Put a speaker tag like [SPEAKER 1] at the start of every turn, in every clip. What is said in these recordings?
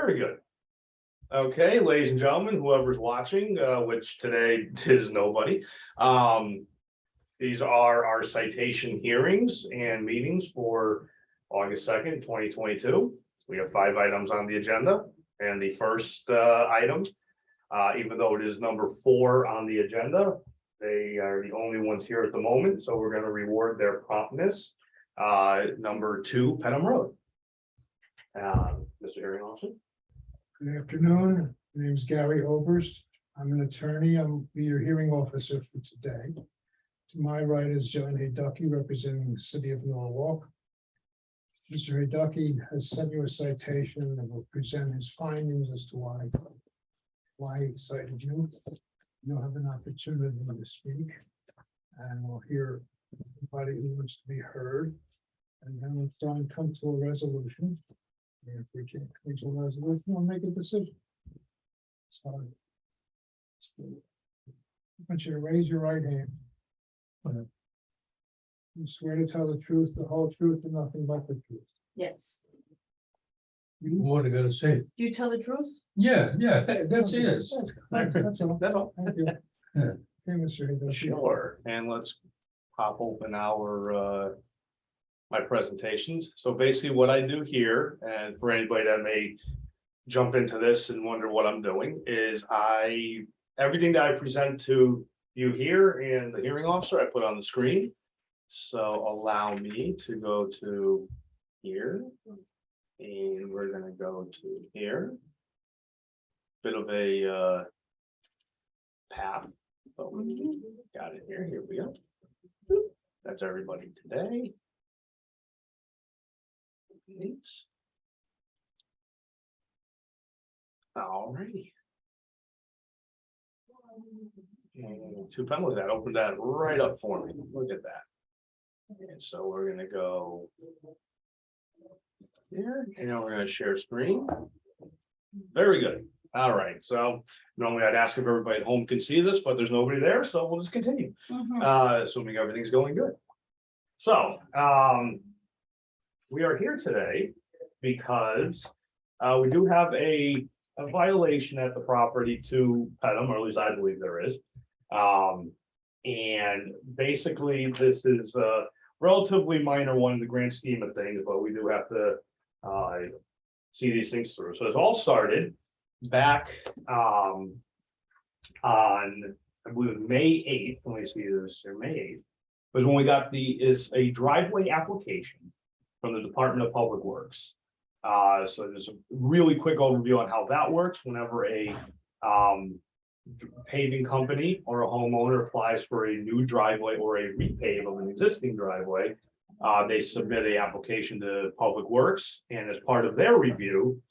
[SPEAKER 1] Very good. Okay, ladies and gentlemen, whoever's watching, which today is nobody. These are our citation hearings and meetings for August 2nd, 2022. We have 5 items on the agenda, and the first item, even though it is number 4 on the agenda, they are the only ones here at the moment, so we're going to reward their promptness. Number 2, Penham Road. Mr. Hearing Officer.
[SPEAKER 2] Good afternoon. My name is Gary Oberst. I'm an attorney. I'll be your hearing officer for today. To my right is John Hayducky, representing the city of Norwalk. Mr. Hayducky has sent you a citation and will present his findings as to why he cited you. You'll have an opportunity to speak, and we'll hear anybody who wants to be heard. And then we'll try and come to a resolution. And if we can't come to a resolution, we'll make a decision. So I want you to raise your right hand. You swear to tell the truth, the whole truth, and nothing but the truth.
[SPEAKER 3] Yes.
[SPEAKER 4] What are you gonna say?
[SPEAKER 3] Do you tell the truth?
[SPEAKER 4] Yeah, that's it.
[SPEAKER 2] That's all.
[SPEAKER 1] That's all.
[SPEAKER 2] Thank you.
[SPEAKER 4] Yeah.
[SPEAKER 2] Okay, Mr. Hayducky.
[SPEAKER 1] Sure, and let's pop open our my presentations. So basically what I do here, and for anybody that may jump into this and wonder what I'm doing, is everything that I present to you here and the hearing officer, I put on the screen. So allow me to go to here, and we're gonna go to here. Bit of a path. But we got it here. Here we go. That's everybody today. Thanks. All righty. And 2 penalties, that opened that right up for me. Look at that. And so we're gonna go here, and now we're gonna share screen. Very good. All right, so normally I'd ask if everybody at home can see this, but there's nobody there, so we'll just continue. Assuming everything's going good. So we are here today because we do have a violation at the property to Penham, or at least I believe there is. And basically this is a relatively minor one in the grand scheme of things, but we do have to see these things through. So it's all started back on, I believe, May 8th. Let me see this here, May 8th. Was when we got a driveway application from the Department of Public Works. So there's a really quick overview on how that works. Whenever a paving company or a homeowner applies for a new driveway or a repave of an existing driveway, they submit an application to Public Works, and as part of their review,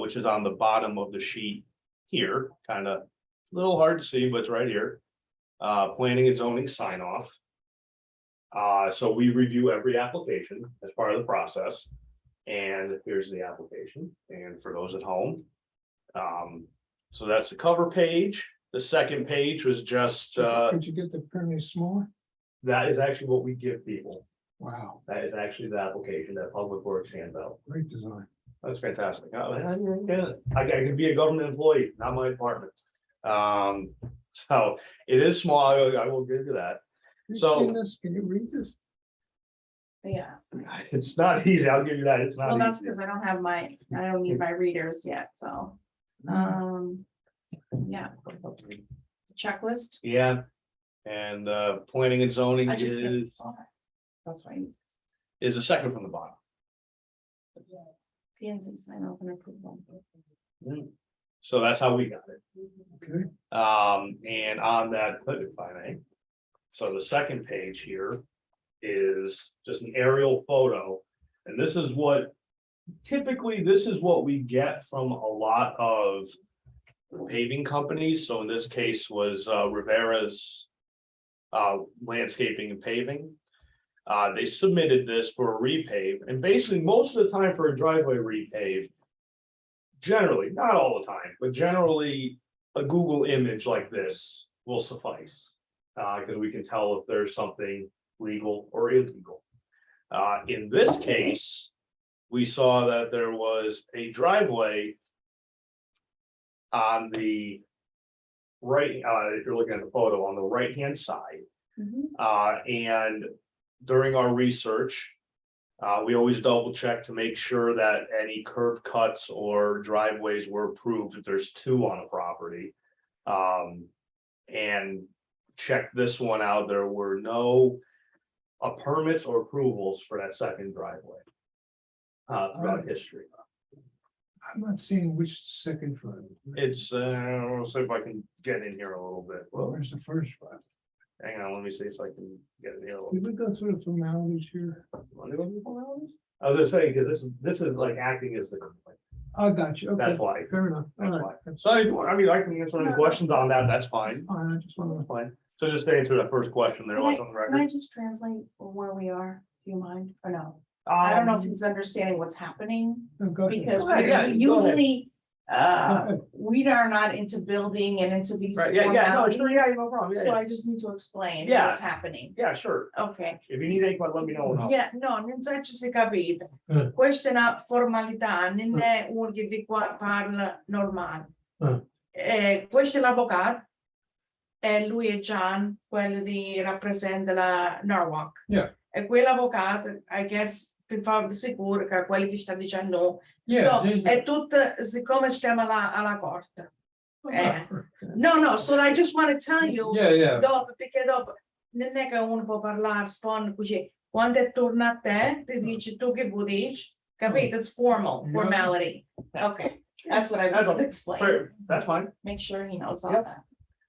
[SPEAKER 1] which is on the bottom of the sheet here, kind of a little hard to see, but it's right here. Planning and zoning sign off. So we review every application as part of the process. And here's the application. And for those at home, so that's the cover page. The second page was just
[SPEAKER 2] Could you get the print any smaller?
[SPEAKER 1] that is actually what we give people.
[SPEAKER 2] Wow,
[SPEAKER 1] That is actually the application that Public Works hands out.
[SPEAKER 2] great design.
[SPEAKER 1] That's fantastic. I can be a government employee, not my department. So it is small. I will give you that.
[SPEAKER 2] You
[SPEAKER 1] So-
[SPEAKER 2] seen this? Can you read this?
[SPEAKER 3] Yeah.
[SPEAKER 1] It's not easy. I'll give you that. It's not
[SPEAKER 3] Well, that's
[SPEAKER 1] easy.
[SPEAKER 3] because I don't need my readers yet, so, yeah. Checklist.
[SPEAKER 1] Yeah. And planning and zoning
[SPEAKER 3] I just.
[SPEAKER 1] is
[SPEAKER 3] That's why.
[SPEAKER 1] the second from the bottom.
[SPEAKER 3] P and Z sign off and approval.
[SPEAKER 1] So that's how we got it.
[SPEAKER 2] Okay,
[SPEAKER 1] And on that, if I may. So the second page here is just an aerial photo. And this is what we get from a lot of paving companies. So in this case was Rivera's landscaping and paving. They submitted this for a repave, and basically most of the time for a driveway repave, generally, not all the time, but generally a Google image like this will suffice. Because we can tell if there's something legal or illegal. In this case, we saw that there was a driveway on the right, if you're looking at the photo, on the right-hand side.
[SPEAKER 3] Mhm.
[SPEAKER 1] And during our research, we always double check to make sure that any curb cuts or driveways were approved if there's two on a property. And check this one out, there were no permits or approvals for that second driveway. Throughout history.
[SPEAKER 2] I'm not seeing which second front.
[SPEAKER 1] It's, I'll see if I can get in here a little bit.
[SPEAKER 2] Well,
[SPEAKER 1] Well,
[SPEAKER 2] where's the first one?
[SPEAKER 1] hang on, let me see if I can get in here a little.
[SPEAKER 2] Did we go through the formalities here?
[SPEAKER 1] Want to go through the formalities? I was just saying, because this is like acting as the complaint,
[SPEAKER 2] I got you, okay,
[SPEAKER 1] that's why.
[SPEAKER 2] fair enough, all
[SPEAKER 1] That's
[SPEAKER 2] right.
[SPEAKER 1] why.
[SPEAKER 2] That's
[SPEAKER 1] So, if you want- I mean, I can answer any
[SPEAKER 2] No, no.
[SPEAKER 1] questions on that, that's fine.
[SPEAKER 2] fine, I just wanna.
[SPEAKER 1] That's fine. So just to answer that first question there, what's on the
[SPEAKER 3] Can I
[SPEAKER 1] record?
[SPEAKER 3] just translate where we are? Do you mind or no? I don't know if he's understanding what's happening
[SPEAKER 2] No, go ahead.
[SPEAKER 3] because
[SPEAKER 1] Go ahead, yeah,
[SPEAKER 3] we
[SPEAKER 1] go ahead.
[SPEAKER 3] usually,
[SPEAKER 2] ahead.
[SPEAKER 3] we are not into building and into these.
[SPEAKER 1] Right, yeah, no, sure, yeah,
[SPEAKER 3] formalities.
[SPEAKER 1] no problem,
[SPEAKER 3] So
[SPEAKER 1] yeah,
[SPEAKER 3] I just need to explain
[SPEAKER 1] Yeah.
[SPEAKER 3] what's happening.
[SPEAKER 1] yeah, sure.
[SPEAKER 3] Okay.
[SPEAKER 1] If you need anything, let me know. and I'll-
[SPEAKER 3] Yeah, no, non so ci si capite.
[SPEAKER 4] Eh.
[SPEAKER 3] Questa è una formalità, non è uno che vi qua parla normale. Questo è l'avvocato e lui è John, quello di rappresenta la Norwalk.
[SPEAKER 4] Yeah.
[SPEAKER 3] E quell'avvocato, I guess, per farvi sicuro che quelli che sta dicendo,
[SPEAKER 4] Yeah,
[SPEAKER 3] so,
[SPEAKER 4] yeah, yeah.
[SPEAKER 3] è tutto siccome stiamo alla corte. No, so I just want to tell you,
[SPEAKER 4] Yeah.
[SPEAKER 3] dopo, perché dopo non è che uno può parlare, spawn così, quando è torna a te, ti dici tu che vuoi dici, capito? It's formal,
[SPEAKER 2] Yeah.
[SPEAKER 3] formality. Okay, that's what I
[SPEAKER 1] That's
[SPEAKER 3] want to
[SPEAKER 1] okay.
[SPEAKER 3] explain,
[SPEAKER 1] Fair, that's fine.
[SPEAKER 3] make sure he knows all
[SPEAKER 1] Yep.
[SPEAKER 3] that.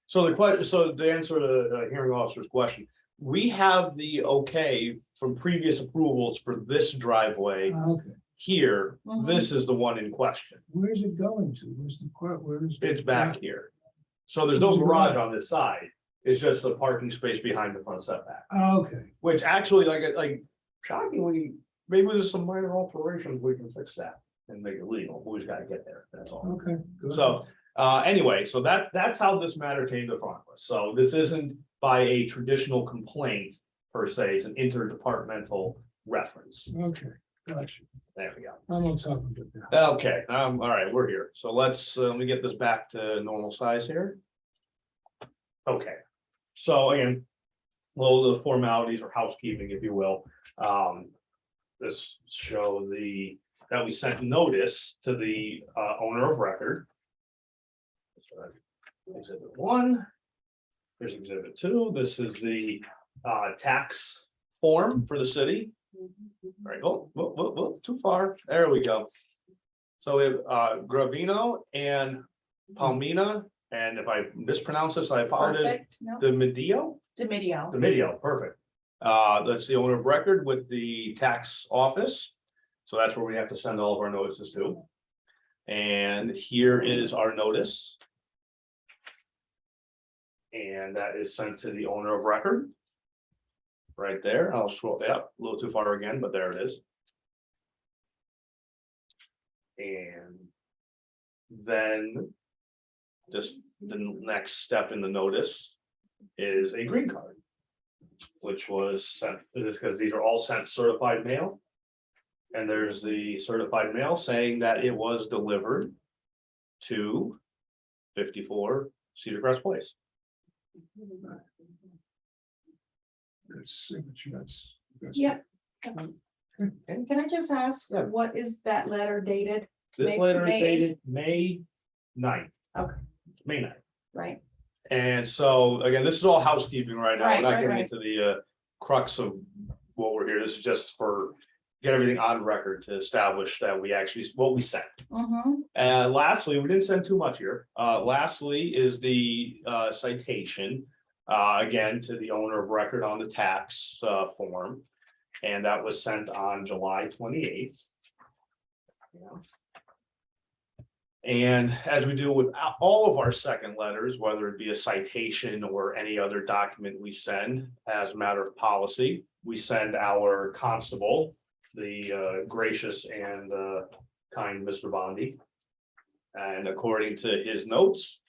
[SPEAKER 1] So the question, so to answer the hearing officer's question, we have the okay from previous approvals for this driveway
[SPEAKER 2] Okay,
[SPEAKER 1] here.
[SPEAKER 3] Mhm.
[SPEAKER 1] This is the one in question.
[SPEAKER 2] where's it going to? Where's the court, where's?
[SPEAKER 1] It's back here. So there's no
[SPEAKER 2] Where's the
[SPEAKER 1] garage
[SPEAKER 2] garage?
[SPEAKER 1] on this side. It's just a parking space behind the front setback,
[SPEAKER 2] Okay,
[SPEAKER 1] which actually like shockingly, maybe there's some minor alterations. We can fix that and make it legal. We just gotta get there. That's all.
[SPEAKER 2] okay. good.
[SPEAKER 1] So, anyway, so that's how this matter came to front of us. So this isn't by a traditional complaint per se, it's an interdepartmental reference.
[SPEAKER 2] Okay, gotcha.
[SPEAKER 1] There we go.
[SPEAKER 2] I'm on top of it now.
[SPEAKER 1] Okay, all right, we're here. So let me get this back to normal size here. Okay, so again, well, the formalities or housekeeping, if you will. This show that we sent notice to the owner of record. So that's Exhibit 1. Here's exhibit 2. This is the tax form for the city. All right, oh, too far. There we go. So we have Gravino and Palmina, and if I mispronounce this, I apologize.
[SPEAKER 3] Perfect, no,
[SPEAKER 1] The Medio?
[SPEAKER 3] Domidio.
[SPEAKER 1] The Medio, perfect. That's the owner of record with the tax office. So that's where we have to send all of our notices to. And here is our notice. And that is sent to the owner of record. Right there. I'll scroll up a little too far again, but there it is. And then just the next step in the notice is a green card, which was sent, because these are all sent certified mail. And there's the certified mail saying that it was delivered to 54 Cedar Crest Place.
[SPEAKER 2] That's signature, that's.
[SPEAKER 3] Yeah. Can I just ask,
[SPEAKER 1] Yeah.
[SPEAKER 3] what is that letter dated,
[SPEAKER 1] This
[SPEAKER 3] May-
[SPEAKER 1] letter is
[SPEAKER 3] May
[SPEAKER 1] dated May 9th.
[SPEAKER 3] Okay.
[SPEAKER 1] May 9th.
[SPEAKER 3] right?
[SPEAKER 1] And so, again, this is all housekeeping right now. We're
[SPEAKER 3] Right,
[SPEAKER 1] not
[SPEAKER 3] right,
[SPEAKER 1] getting
[SPEAKER 3] right.
[SPEAKER 1] into the crux of what we're here. This is just for get everything on record to establish that we actually, what we sent.
[SPEAKER 3] Mm-hmm,
[SPEAKER 1] And lastly, we didn't send too much here. Lastly is the citation. Again, to the owner of record on the tax form. And that was sent on July 28th. And as we do with all of our second letters, whether it be a citation or any other document we send as a matter of policy, we send our constable, the gracious and kind Mr. Bondi. And according to his notes,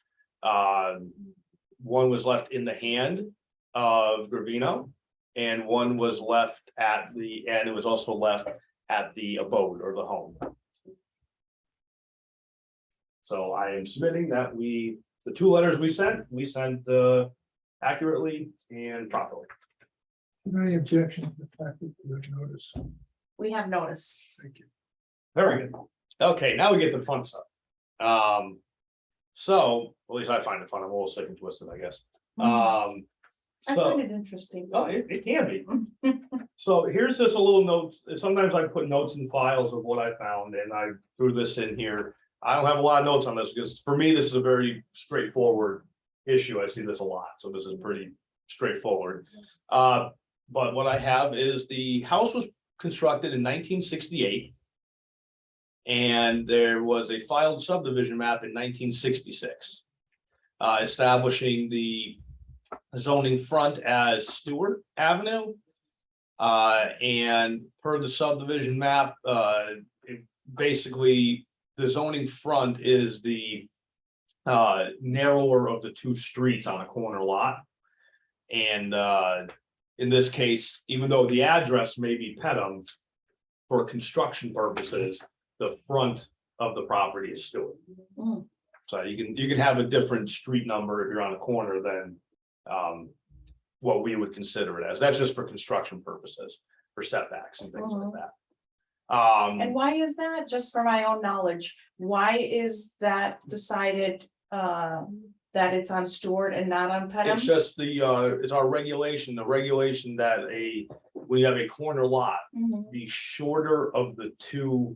[SPEAKER 1] one was left in the hand of Gravino, and one was left at the end. It was also left at the abode or the home. So I am submitting that the 2 letters we sent accurately and properly.
[SPEAKER 2] Any objection to the fact that you have notice?
[SPEAKER 3] We have notice.
[SPEAKER 2] Thank you.
[SPEAKER 1] Very good. Okay, now we get to the fun stuff. So, at least I find it fun. I'm a little sick and twisted, I guess.
[SPEAKER 3] I
[SPEAKER 1] So,
[SPEAKER 3] find it interesting.
[SPEAKER 1] oh, it can be. So here's just a little note. Sometimes I put notes in files of what I found and I threw this in here. I don't have a lot of notes on this because for me, this is a very straightforward issue. I see this a lot, so this is pretty straightforward. But what I have is the house was constructed in 1968. And there was a filed subdivision map in 1966. Establishing the zoning front as Stewart Avenue. And per the subdivision map, basically the zoning front is the narrower of the 2 streets on a corner lot. And in this case, even though the address may be Pedham, for construction purposes, the front of the property is Stewart.
[SPEAKER 3] Mm.
[SPEAKER 1] So you can have a different street number if you're on a corner than what we would consider it as. That's just for construction purposes, for setbacks and things like that.
[SPEAKER 3] And why is that? Just for my own knowledge, why is that decided that it's on Stewart and not on Pedham?
[SPEAKER 1] It's just it's our regulation, the regulation that when you have a corner lot,
[SPEAKER 3] Mhm.
[SPEAKER 1] the shorter of the 2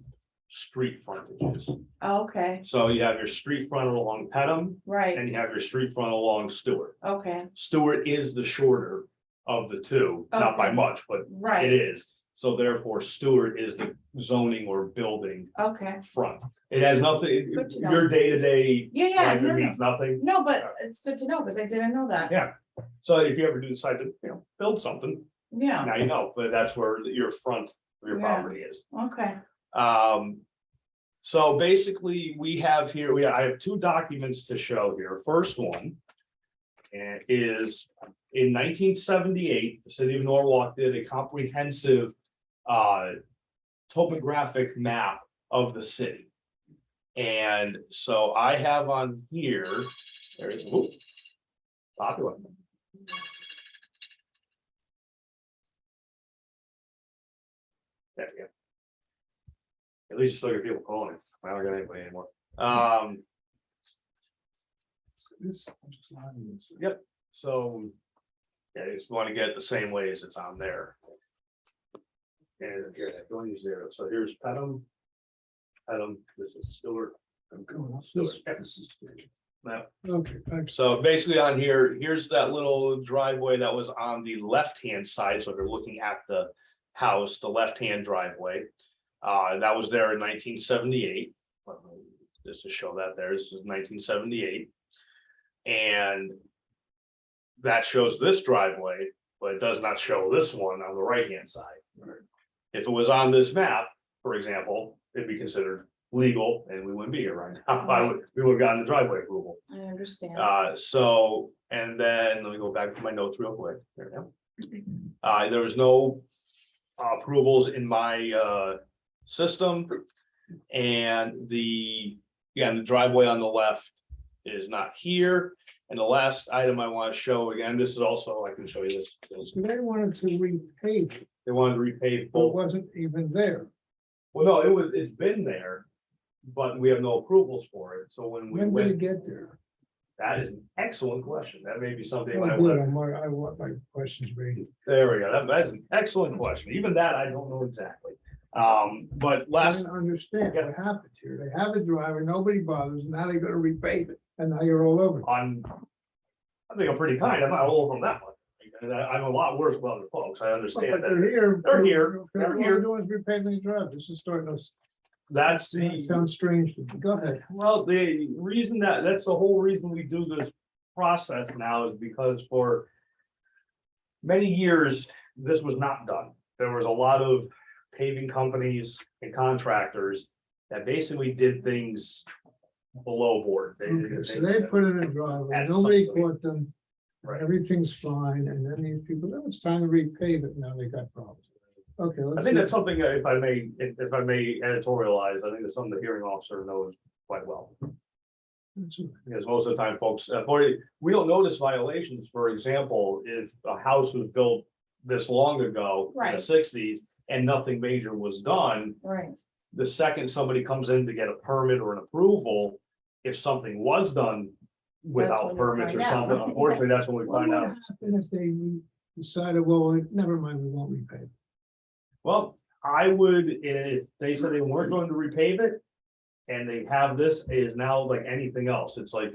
[SPEAKER 1] street frontages.
[SPEAKER 3] Okay,
[SPEAKER 1] So you have your street front along Pedham
[SPEAKER 3] right,
[SPEAKER 1] and you have your street front along Stewart.
[SPEAKER 3] okay,
[SPEAKER 1] Stewart is the shorter of the 2, not by
[SPEAKER 3] Okay.
[SPEAKER 1] much, but it
[SPEAKER 3] right,
[SPEAKER 1] is. So therefore Stewart is the zoning or building
[SPEAKER 3] okay.
[SPEAKER 1] front. It has nothing,
[SPEAKER 3] Good to know.
[SPEAKER 1] your day-to-day
[SPEAKER 3] Yeah,
[SPEAKER 1] life,
[SPEAKER 3] no,
[SPEAKER 1] it
[SPEAKER 3] no.
[SPEAKER 1] means nothing.
[SPEAKER 3] No, but it's good to know because I didn't know that.
[SPEAKER 1] Yeah. So if you ever do decide to, build something,
[SPEAKER 3] Yeah,
[SPEAKER 1] now you know, but that's where your front of your
[SPEAKER 3] Yeah.
[SPEAKER 1] property is.
[SPEAKER 3] okay,
[SPEAKER 1] So basically we have here, I have 2 documents to show here. First one is in 1978, the city of Norwalk did a comprehensive topographic map of the city. And so I have on here, there is, popular. There we go. At least you still get people calling. I don't get anybody anymore.
[SPEAKER 2] This.
[SPEAKER 1] Yep. So, yeah, you just want to get it the same way as it's on there. And here, don't use 0. So here's Pedham. This is Stewart.
[SPEAKER 2] I'm going up this. This is.
[SPEAKER 1] Now,
[SPEAKER 2] Okay, thanks.
[SPEAKER 1] so basically on here, here's that little driveway that was on the left-hand side. So if you're looking at the house, the left-hand driveway. That was there in 1978. Just to show that there, this is 1978. And that shows this driveway, but it does not show this one on the right-hand side. If it was on this map, for example, it'd be considered legal and we wouldn't be here right now. We would have gotten the driveway approval.
[SPEAKER 3] I understand.
[SPEAKER 1] So, and then let me go back to my notes real quick. There we go. There was no approvals in my system. And the driveway on the left is not here. And the last item I want to show, again, this is also, I can show you this.
[SPEAKER 2] They wanted to repave it,
[SPEAKER 1] They wanted to repave
[SPEAKER 2] but it
[SPEAKER 1] both.
[SPEAKER 2] wasn't even there.
[SPEAKER 1] Well, no, it's been there, but we have no approvals for it. So when we
[SPEAKER 2] When did it
[SPEAKER 1] went,
[SPEAKER 2] get there?
[SPEAKER 1] that is an excellent question. That may be something
[SPEAKER 2] Oh,
[SPEAKER 1] I
[SPEAKER 2] good,
[SPEAKER 1] would,
[SPEAKER 2] I want my questions ready.
[SPEAKER 1] there we go. That's an excellent question. Even that, I don't know exactly. But
[SPEAKER 2] I
[SPEAKER 1] last,
[SPEAKER 2] don't understand what happened here. They have a driver, nobody bothers, now they're gonna repave it, and now you're all over it.
[SPEAKER 1] I think I'm pretty kind. I'm not all over them that much. And I'm a lot worse with other folks. I
[SPEAKER 2] But
[SPEAKER 1] understand
[SPEAKER 2] they're
[SPEAKER 1] that.
[SPEAKER 2] here.
[SPEAKER 1] They're here. They're
[SPEAKER 2] All
[SPEAKER 1] here.
[SPEAKER 2] they're doing is repaving the drive. This is starting to
[SPEAKER 1] That's the.
[SPEAKER 2] sound strange to me. Go ahead.
[SPEAKER 1] Well, the reason that's the whole reason we do this process now is because for many years, this was not done. There was a lot of paving companies and contractors that basically did things below board.
[SPEAKER 2] Okay, so they put it in driveway,
[SPEAKER 1] At
[SPEAKER 2] nobody
[SPEAKER 1] some point.
[SPEAKER 2] caught them,
[SPEAKER 1] Right.
[SPEAKER 2] everything's fine, and then these people, oh, it's time to repave it, now they got problems. Okay,
[SPEAKER 1] I
[SPEAKER 2] let's.
[SPEAKER 1] think
[SPEAKER 2] see.
[SPEAKER 1] that's something, if I may editorialize, I think it's something the hearing officer knows quite well.
[SPEAKER 2] That's all.
[SPEAKER 1] Because most of the time, folks, we don't notice violations, for example, if a house was built this long ago, in the
[SPEAKER 3] Right.
[SPEAKER 1] '60s, and nothing major was done,
[SPEAKER 3] Right.
[SPEAKER 1] the second somebody comes in to get a permit or an approval, if something was done
[SPEAKER 3] when
[SPEAKER 1] without
[SPEAKER 3] you
[SPEAKER 1] permits or
[SPEAKER 3] find out.
[SPEAKER 1] something, unfortunately, that's when we
[SPEAKER 2] What
[SPEAKER 1] find
[SPEAKER 2] would
[SPEAKER 1] out.
[SPEAKER 2] happen if they decided, well, never mind, we won't repay?
[SPEAKER 1] Well, I would, if they said they weren't going to repave it. And they have this, it is now like anything else. It's like,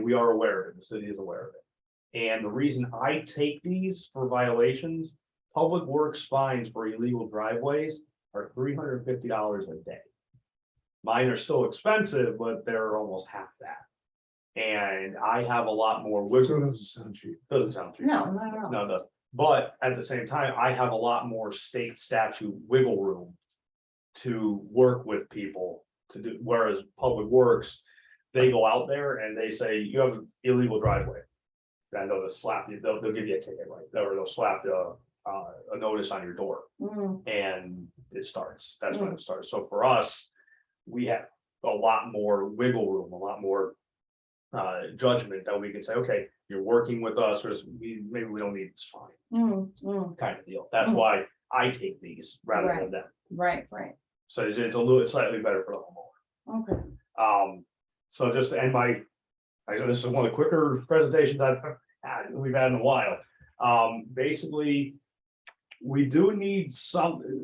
[SPEAKER 1] we are aware of it, the city is aware of it. And the reason I take these for violations, public works fines for illegal driveways are $350 a day. Mine are still expensive, but they're almost half that. And I have a lot more
[SPEAKER 2] So
[SPEAKER 1] wiggle,
[SPEAKER 2] it doesn't sound cheap.
[SPEAKER 1] doesn't sound cheap.
[SPEAKER 3] No, not at all.
[SPEAKER 1] No, it doesn't. But at the same time, I have a lot more state statute wiggle room to work with people to do, whereas Public Works, they go out there and they say, you have an illegal driveway. And they'll just slap you, they'll give you a ticket, right? Or they'll slap a notice on your door
[SPEAKER 3] Mm,
[SPEAKER 1] and it starts. That's when it starts. So for us, we have a lot more wiggle room, a lot more judgment that we can say, okay, you're working with us, or maybe we don't need this fine, kind of deal. That's why I take these rather than
[SPEAKER 3] Right.
[SPEAKER 1] them.
[SPEAKER 3] Right, right.
[SPEAKER 1] So it's a little slightly better for the homeowner.
[SPEAKER 3] Okay.
[SPEAKER 1] So just to end this is one of the quicker presentations we've had in a while. Basically, we do need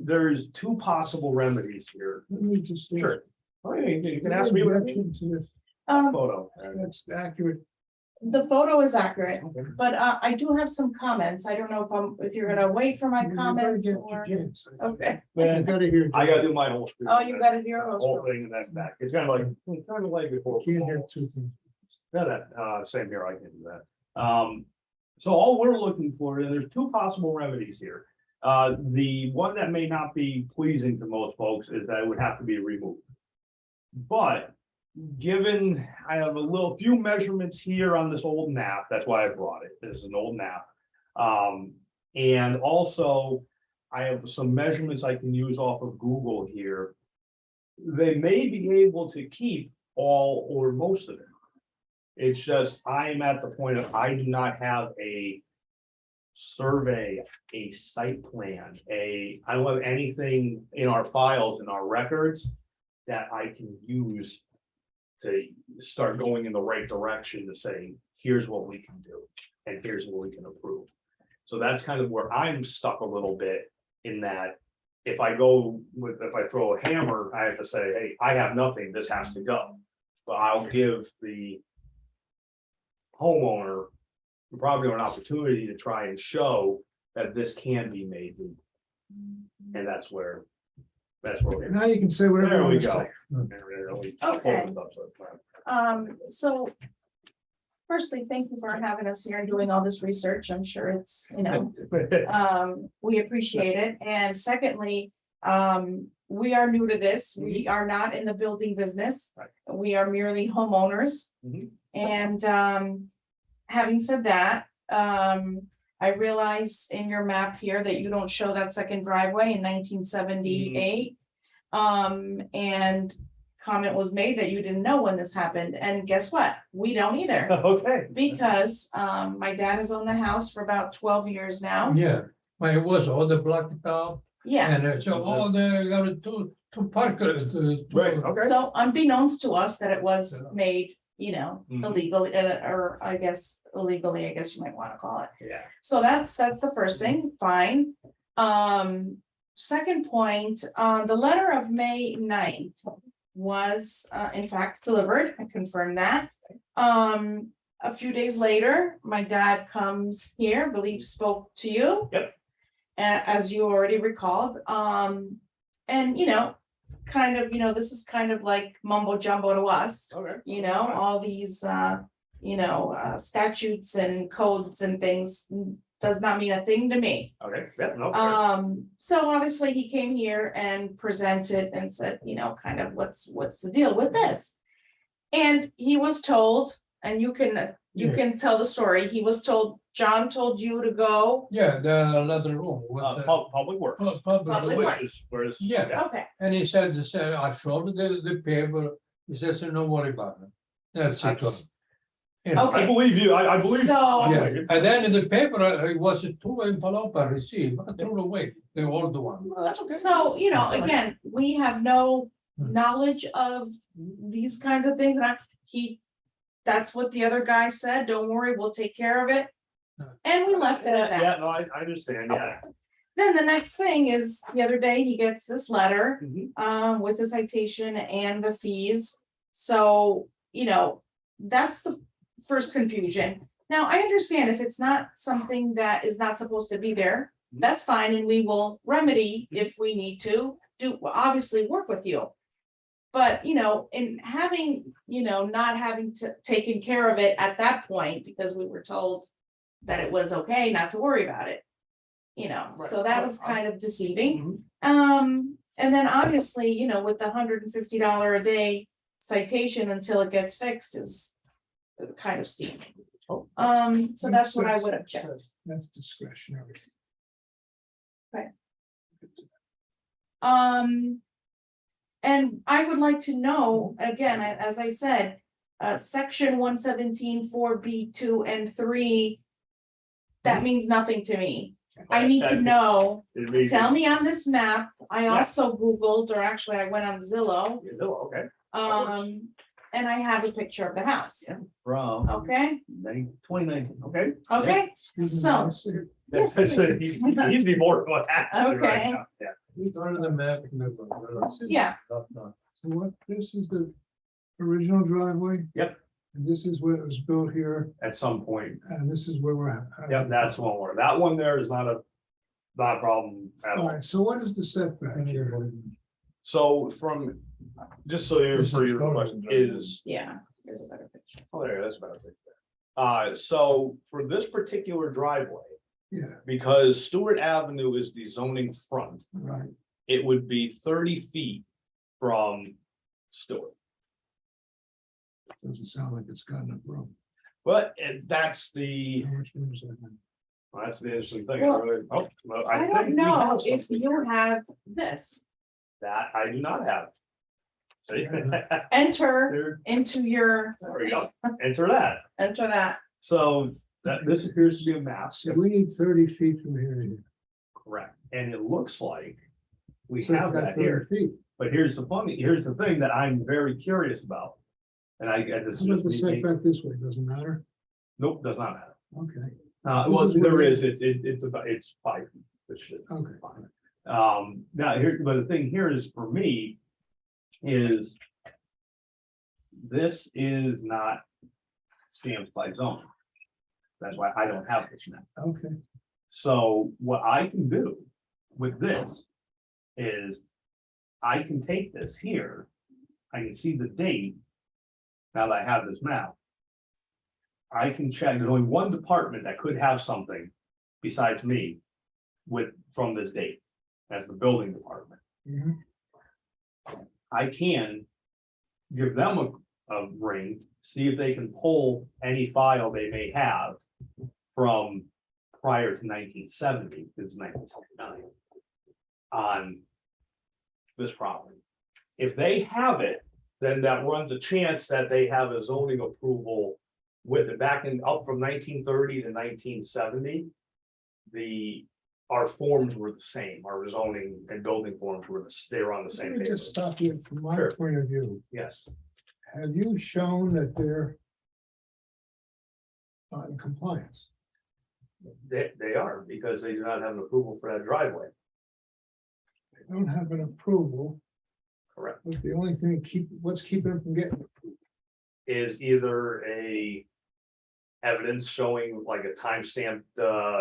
[SPEAKER 1] there's two possible remedies here.
[SPEAKER 2] Let me just.
[SPEAKER 1] Sure. Oh, yeah, you can ask me what
[SPEAKER 2] Objection to this.
[SPEAKER 1] photo.
[SPEAKER 2] That's accurate.
[SPEAKER 3] The photo is accurate,
[SPEAKER 1] Okay.
[SPEAKER 3] but I do have some comments. I don't know if you're gonna wait for my
[SPEAKER 2] You better
[SPEAKER 3] comments
[SPEAKER 2] get
[SPEAKER 3] or.
[SPEAKER 2] your chance.
[SPEAKER 3] Okay.
[SPEAKER 2] I gotta hear.
[SPEAKER 1] I gotta do my whole. screen.
[SPEAKER 3] Oh, you got it here.
[SPEAKER 1] Whole thing and then back. It's kind of like before.
[SPEAKER 2] Can't hear two things.
[SPEAKER 1] Yeah, same here, I can do that. So all we're looking for, and there's two possible remedies here. The one that may not be pleasing to most folks is that it would have to be removed. But given I have few measurements here on this old map, that's why I brought it. This is an old map. And also I have some measurements I can use off of Google here. They may be able to keep all or most of it. It's just, I'm at the point of, I do not have a survey, a site plan, I don't have anything in our files, in our records that I can use to start going in the right direction to say, here's what we can do, and here's what we can approve. So that's kind of where I'm stuck a little bit in that if I throw a hammer, I have to say, hey, I have nothing, this has to go. But I'll give the homeowner probably an opportunity to try and show that this can be made legal. And that's where we're.
[SPEAKER 2] Now you can say whatever.
[SPEAKER 1] There
[SPEAKER 2] you
[SPEAKER 1] we
[SPEAKER 2] want to
[SPEAKER 1] go.
[SPEAKER 2] say.
[SPEAKER 1] There we
[SPEAKER 3] Okay.
[SPEAKER 1] go.
[SPEAKER 3] So firstly, thank you for having us here and doing all this research. I'm sure it's, we appreciate it. And secondly, we are new to this. We are not in the building business.
[SPEAKER 1] Right.
[SPEAKER 3] We are merely homeowners.
[SPEAKER 1] Mhm.
[SPEAKER 3] And having said that, I realize in your map here that you don't show that second driveway in 1978. And comment was made that you didn't know when this happened, and guess what? We don't either.
[SPEAKER 1] Okay.
[SPEAKER 3] Because my dad has owned the house for about 12 years now.
[SPEAKER 4] Yeah, but it was all the blocked out
[SPEAKER 3] Yeah,
[SPEAKER 4] and so all the, got to park it.
[SPEAKER 1] Right, okay.
[SPEAKER 3] so unbeknownst to us that it was
[SPEAKER 4] Yeah.
[SPEAKER 3] made,
[SPEAKER 1] Mhm.
[SPEAKER 3] illegally, or I guess illegally, I guess you might want to call it.
[SPEAKER 1] Yeah.
[SPEAKER 3] So that's the first thing, fine. Second point, the letter of May 9th was in fact delivered, I confirm that. A few days later, my dad comes here, believe spoke to you.
[SPEAKER 1] Yep.
[SPEAKER 3] As you already recalled, and kind of, this is kind of like mumbo jumbo to us.
[SPEAKER 1] Okay.
[SPEAKER 3] All these, statutes and codes and things does not mean a thing to me.
[SPEAKER 1] Okay, yeah, no.
[SPEAKER 3] So obviously he came here and presented and said, kind of what's the deal with this? And he was told, and you can tell the story, he was told, John told you to go.
[SPEAKER 4] Yeah, the another room. with the
[SPEAKER 1] Public works.
[SPEAKER 3] Public
[SPEAKER 1] Which
[SPEAKER 3] works.
[SPEAKER 1] is- whereas-
[SPEAKER 4] Yeah.
[SPEAKER 3] Okay,
[SPEAKER 4] And he said, I showed the paper, he says, no worry about it. That's it.
[SPEAKER 1] That's-
[SPEAKER 4] And-
[SPEAKER 3] Okay.
[SPEAKER 1] I believe you, I believe.
[SPEAKER 3] So-
[SPEAKER 4] Yeah, and then in the paper, it was two envelope I received, I threw away, the old one.
[SPEAKER 1] Well, that's okay.
[SPEAKER 3] So, you know, again, we have no
[SPEAKER 4] Hmm.
[SPEAKER 3] knowledge of these kinds of things, and that's what the other guy said, don't worry, we'll take care of it. And we left it at
[SPEAKER 1] Yeah,
[SPEAKER 3] that.
[SPEAKER 1] no, I understand, yeah.
[SPEAKER 3] Then the next thing is, the other day, he gets this letter,
[SPEAKER 1] Mhm.
[SPEAKER 3] with the citation and the fees. So, you know, that's the first confusion. Now, I understand if it's not something that is not supposed to be there, that's fine, and we will remedy if we need to, obviously work with you. But, you know, in having, you know, not having to taken care of it at that point, because we were told that it was okay not to worry about it. You know, so
[SPEAKER 1] Right.
[SPEAKER 3] that was kind of deceiving.
[SPEAKER 1] Mhm.
[SPEAKER 3] And then obviously, you know, with the $150 a day citation until it gets fixed is kind of steep.
[SPEAKER 1] Oh.
[SPEAKER 3] So that's what I would have checked.
[SPEAKER 2] That's discretionary.
[SPEAKER 3] And I would like to know, again, as I said, section 117(4)(b)(2) and 3. That means nothing to me. I need to know,
[SPEAKER 1] It may be-
[SPEAKER 3] tell me on this map, I
[SPEAKER 1] Yeah.
[SPEAKER 3] also Googled, or actually I went on Zillow,
[SPEAKER 1] You do, okay.
[SPEAKER 3] and I have a picture of the house,
[SPEAKER 1] Yeah. From
[SPEAKER 3] okay?
[SPEAKER 1] 2019, okay?
[SPEAKER 3] Okay,
[SPEAKER 2] Excuse me,
[SPEAKER 3] So-
[SPEAKER 2] I see it.
[SPEAKER 3] Yes,
[SPEAKER 1] He's be more what happened right
[SPEAKER 3] Okay.
[SPEAKER 1] now, yeah.
[SPEAKER 4] It's on the map.
[SPEAKER 3] Yeah.
[SPEAKER 2] So what, this is the original driveway?
[SPEAKER 1] Yep.
[SPEAKER 2] And this is where it was built here,
[SPEAKER 1] At some point,
[SPEAKER 2] and this is where we're at.
[SPEAKER 1] yeah, that's one where, that one there is not a problem at
[SPEAKER 2] All
[SPEAKER 1] all.
[SPEAKER 2] right, so what is the setback here?
[SPEAKER 1] So from, just so you're, question is,
[SPEAKER 3] yeah, there's a better picture.
[SPEAKER 1] oh, there, that's about it. So for this particular driveway,
[SPEAKER 2] Yeah,
[SPEAKER 1] because Stewart Avenue is the zoning front,
[SPEAKER 2] right.
[SPEAKER 1] it would be 30 feet from Stewart.
[SPEAKER 2] Doesn't sound like it's got enough room.
[SPEAKER 1] But that's the,
[SPEAKER 2] How much room is that?
[SPEAKER 1] well, that's the interesting thing.
[SPEAKER 3] Well,
[SPEAKER 1] Well,
[SPEAKER 3] I
[SPEAKER 1] think
[SPEAKER 3] don't
[SPEAKER 1] we
[SPEAKER 3] know
[SPEAKER 1] have
[SPEAKER 3] if
[SPEAKER 1] something
[SPEAKER 3] you
[SPEAKER 1] here.
[SPEAKER 3] have this,
[SPEAKER 1] That I do not have. See?
[SPEAKER 3] enter
[SPEAKER 1] There
[SPEAKER 3] into your,
[SPEAKER 1] there we go. Enter that.
[SPEAKER 3] enter that,
[SPEAKER 1] So that this appears to be a map.
[SPEAKER 2] So we need 30 feet from here to here.
[SPEAKER 1] Correct. And it looks like we
[SPEAKER 2] So
[SPEAKER 1] have
[SPEAKER 2] we've got
[SPEAKER 1] that
[SPEAKER 2] 30
[SPEAKER 1] here.
[SPEAKER 2] feet.
[SPEAKER 1] But here's the thing that I'm very curious about. And I this
[SPEAKER 2] How about the
[SPEAKER 1] is just me-
[SPEAKER 2] setback this way? Doesn't matter?
[SPEAKER 1] Nope, does not matter.
[SPEAKER 2] Okay,
[SPEAKER 1] Well,
[SPEAKER 2] This is
[SPEAKER 1] there
[SPEAKER 2] where-
[SPEAKER 1] is, it's about, it's 5 feet, which is
[SPEAKER 2] okay.
[SPEAKER 1] fine. Now here, but the thing here is for me is this is not stamped by zoning. That's why I don't have this map.
[SPEAKER 2] Okay,
[SPEAKER 1] So what I can do with this is I can take this here. I can see the date. Now that I have this map. I can check, there's only one department that could have something besides me from this date. That's the building department.
[SPEAKER 2] mhm.
[SPEAKER 1] I can give them a ring, see if they can pull any file they may have from prior to 1970, because 1979, on this property. If they have it, then that runs a chance that they have a zoning approval with it. Back in, up from 1930 to 1970, our forms were the same, our zoning and building forms were, they were on the
[SPEAKER 2] Let
[SPEAKER 1] same
[SPEAKER 2] me
[SPEAKER 1] paper.
[SPEAKER 2] just stop you from my
[SPEAKER 1] Sure.
[SPEAKER 2] point of view.
[SPEAKER 1] Yes,
[SPEAKER 2] Have you shown that they're not in compliance?
[SPEAKER 1] they are, because they do not have an approval for that driveway,
[SPEAKER 2] They don't have an approval,
[SPEAKER 1] correct?
[SPEAKER 2] but the only thing what's keeping them from getting approved?
[SPEAKER 1] Is either a evidence showing like a timestamped,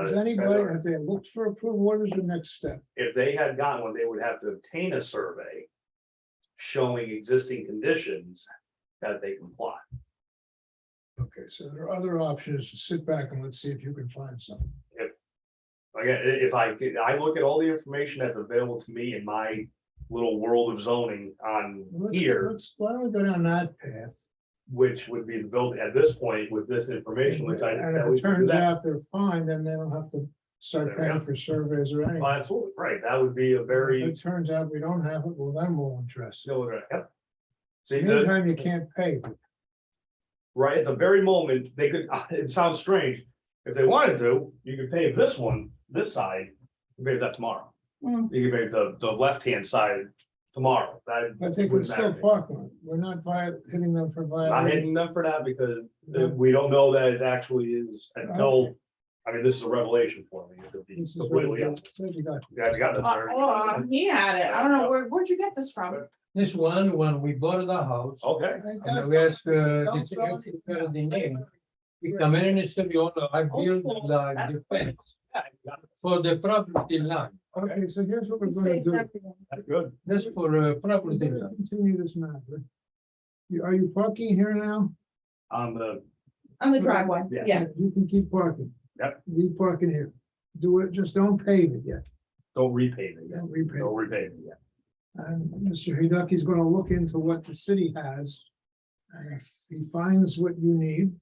[SPEAKER 2] Has anybody, have they looked for approval? What is the next step?
[SPEAKER 1] if they had gotten one, they would have to obtain a survey showing existing conditions that they comply.
[SPEAKER 2] Okay, so there are other options to sit back and let's see if you can find something.
[SPEAKER 1] Like, if I look at all the information that's available to me in my little world of zoning on here,
[SPEAKER 2] Why don't we go down that path?
[SPEAKER 1] which would be the building at this point with this information, which I.
[SPEAKER 2] And
[SPEAKER 1] that
[SPEAKER 2] if
[SPEAKER 1] we
[SPEAKER 2] it
[SPEAKER 1] can do
[SPEAKER 2] turns
[SPEAKER 1] that.
[SPEAKER 2] out they're fine, then they don't have to start
[SPEAKER 1] There we
[SPEAKER 2] paying
[SPEAKER 1] go.
[SPEAKER 2] for surveys or anything.
[SPEAKER 1] Well, absolutely, right, that would be a
[SPEAKER 2] If
[SPEAKER 1] very.
[SPEAKER 2] it turns out we don't have it, well, then we'll address it.
[SPEAKER 1] Yep. See,
[SPEAKER 2] Meantime, you can't pay.
[SPEAKER 1] right at the very moment, they could, it sounds strange. If they wanted to, you could pave this one, this side, you pave that tomorrow.
[SPEAKER 3] Mm.
[SPEAKER 1] You could pave the left-hand side tomorrow. That
[SPEAKER 2] But they can
[SPEAKER 1] wouldn't
[SPEAKER 2] still
[SPEAKER 1] matter.
[SPEAKER 2] park on it. We're not hitting them for
[SPEAKER 1] Not
[SPEAKER 2] violating.
[SPEAKER 1] hitting them for that because
[SPEAKER 2] Yeah.
[SPEAKER 1] we don't know that it actually is until, I mean, this is a revelation for me. It could be
[SPEAKER 2] This is
[SPEAKER 1] completely,
[SPEAKER 2] what you got.
[SPEAKER 1] yeah, you got that.
[SPEAKER 3] He had it. I don't know, where'd you get this from?
[SPEAKER 4] This one, when we bought the house,
[SPEAKER 1] Okay,
[SPEAKER 4] and we asked, the name. We come in and said, I built like the fence for the property line,
[SPEAKER 2] Okay, so here's what we're
[SPEAKER 3] He
[SPEAKER 2] gonna
[SPEAKER 3] saved
[SPEAKER 2] do.
[SPEAKER 3] everything.
[SPEAKER 1] that's good.
[SPEAKER 4] that's for property
[SPEAKER 2] We're gonna
[SPEAKER 4] line.
[SPEAKER 2] continue this matter. Are you parking here now?
[SPEAKER 1] On the,
[SPEAKER 3] On the driveway,
[SPEAKER 1] Yeah.
[SPEAKER 3] yeah.
[SPEAKER 2] You can keep parking.
[SPEAKER 1] Yep.
[SPEAKER 2] Keep parking here. Do it, just don't pave it yet.
[SPEAKER 1] don't repave it yet.
[SPEAKER 2] Don't repave.
[SPEAKER 1] Don't repave it yet.
[SPEAKER 2] And Mr. Hiducky's gonna look into what the city has. And if he finds what you need,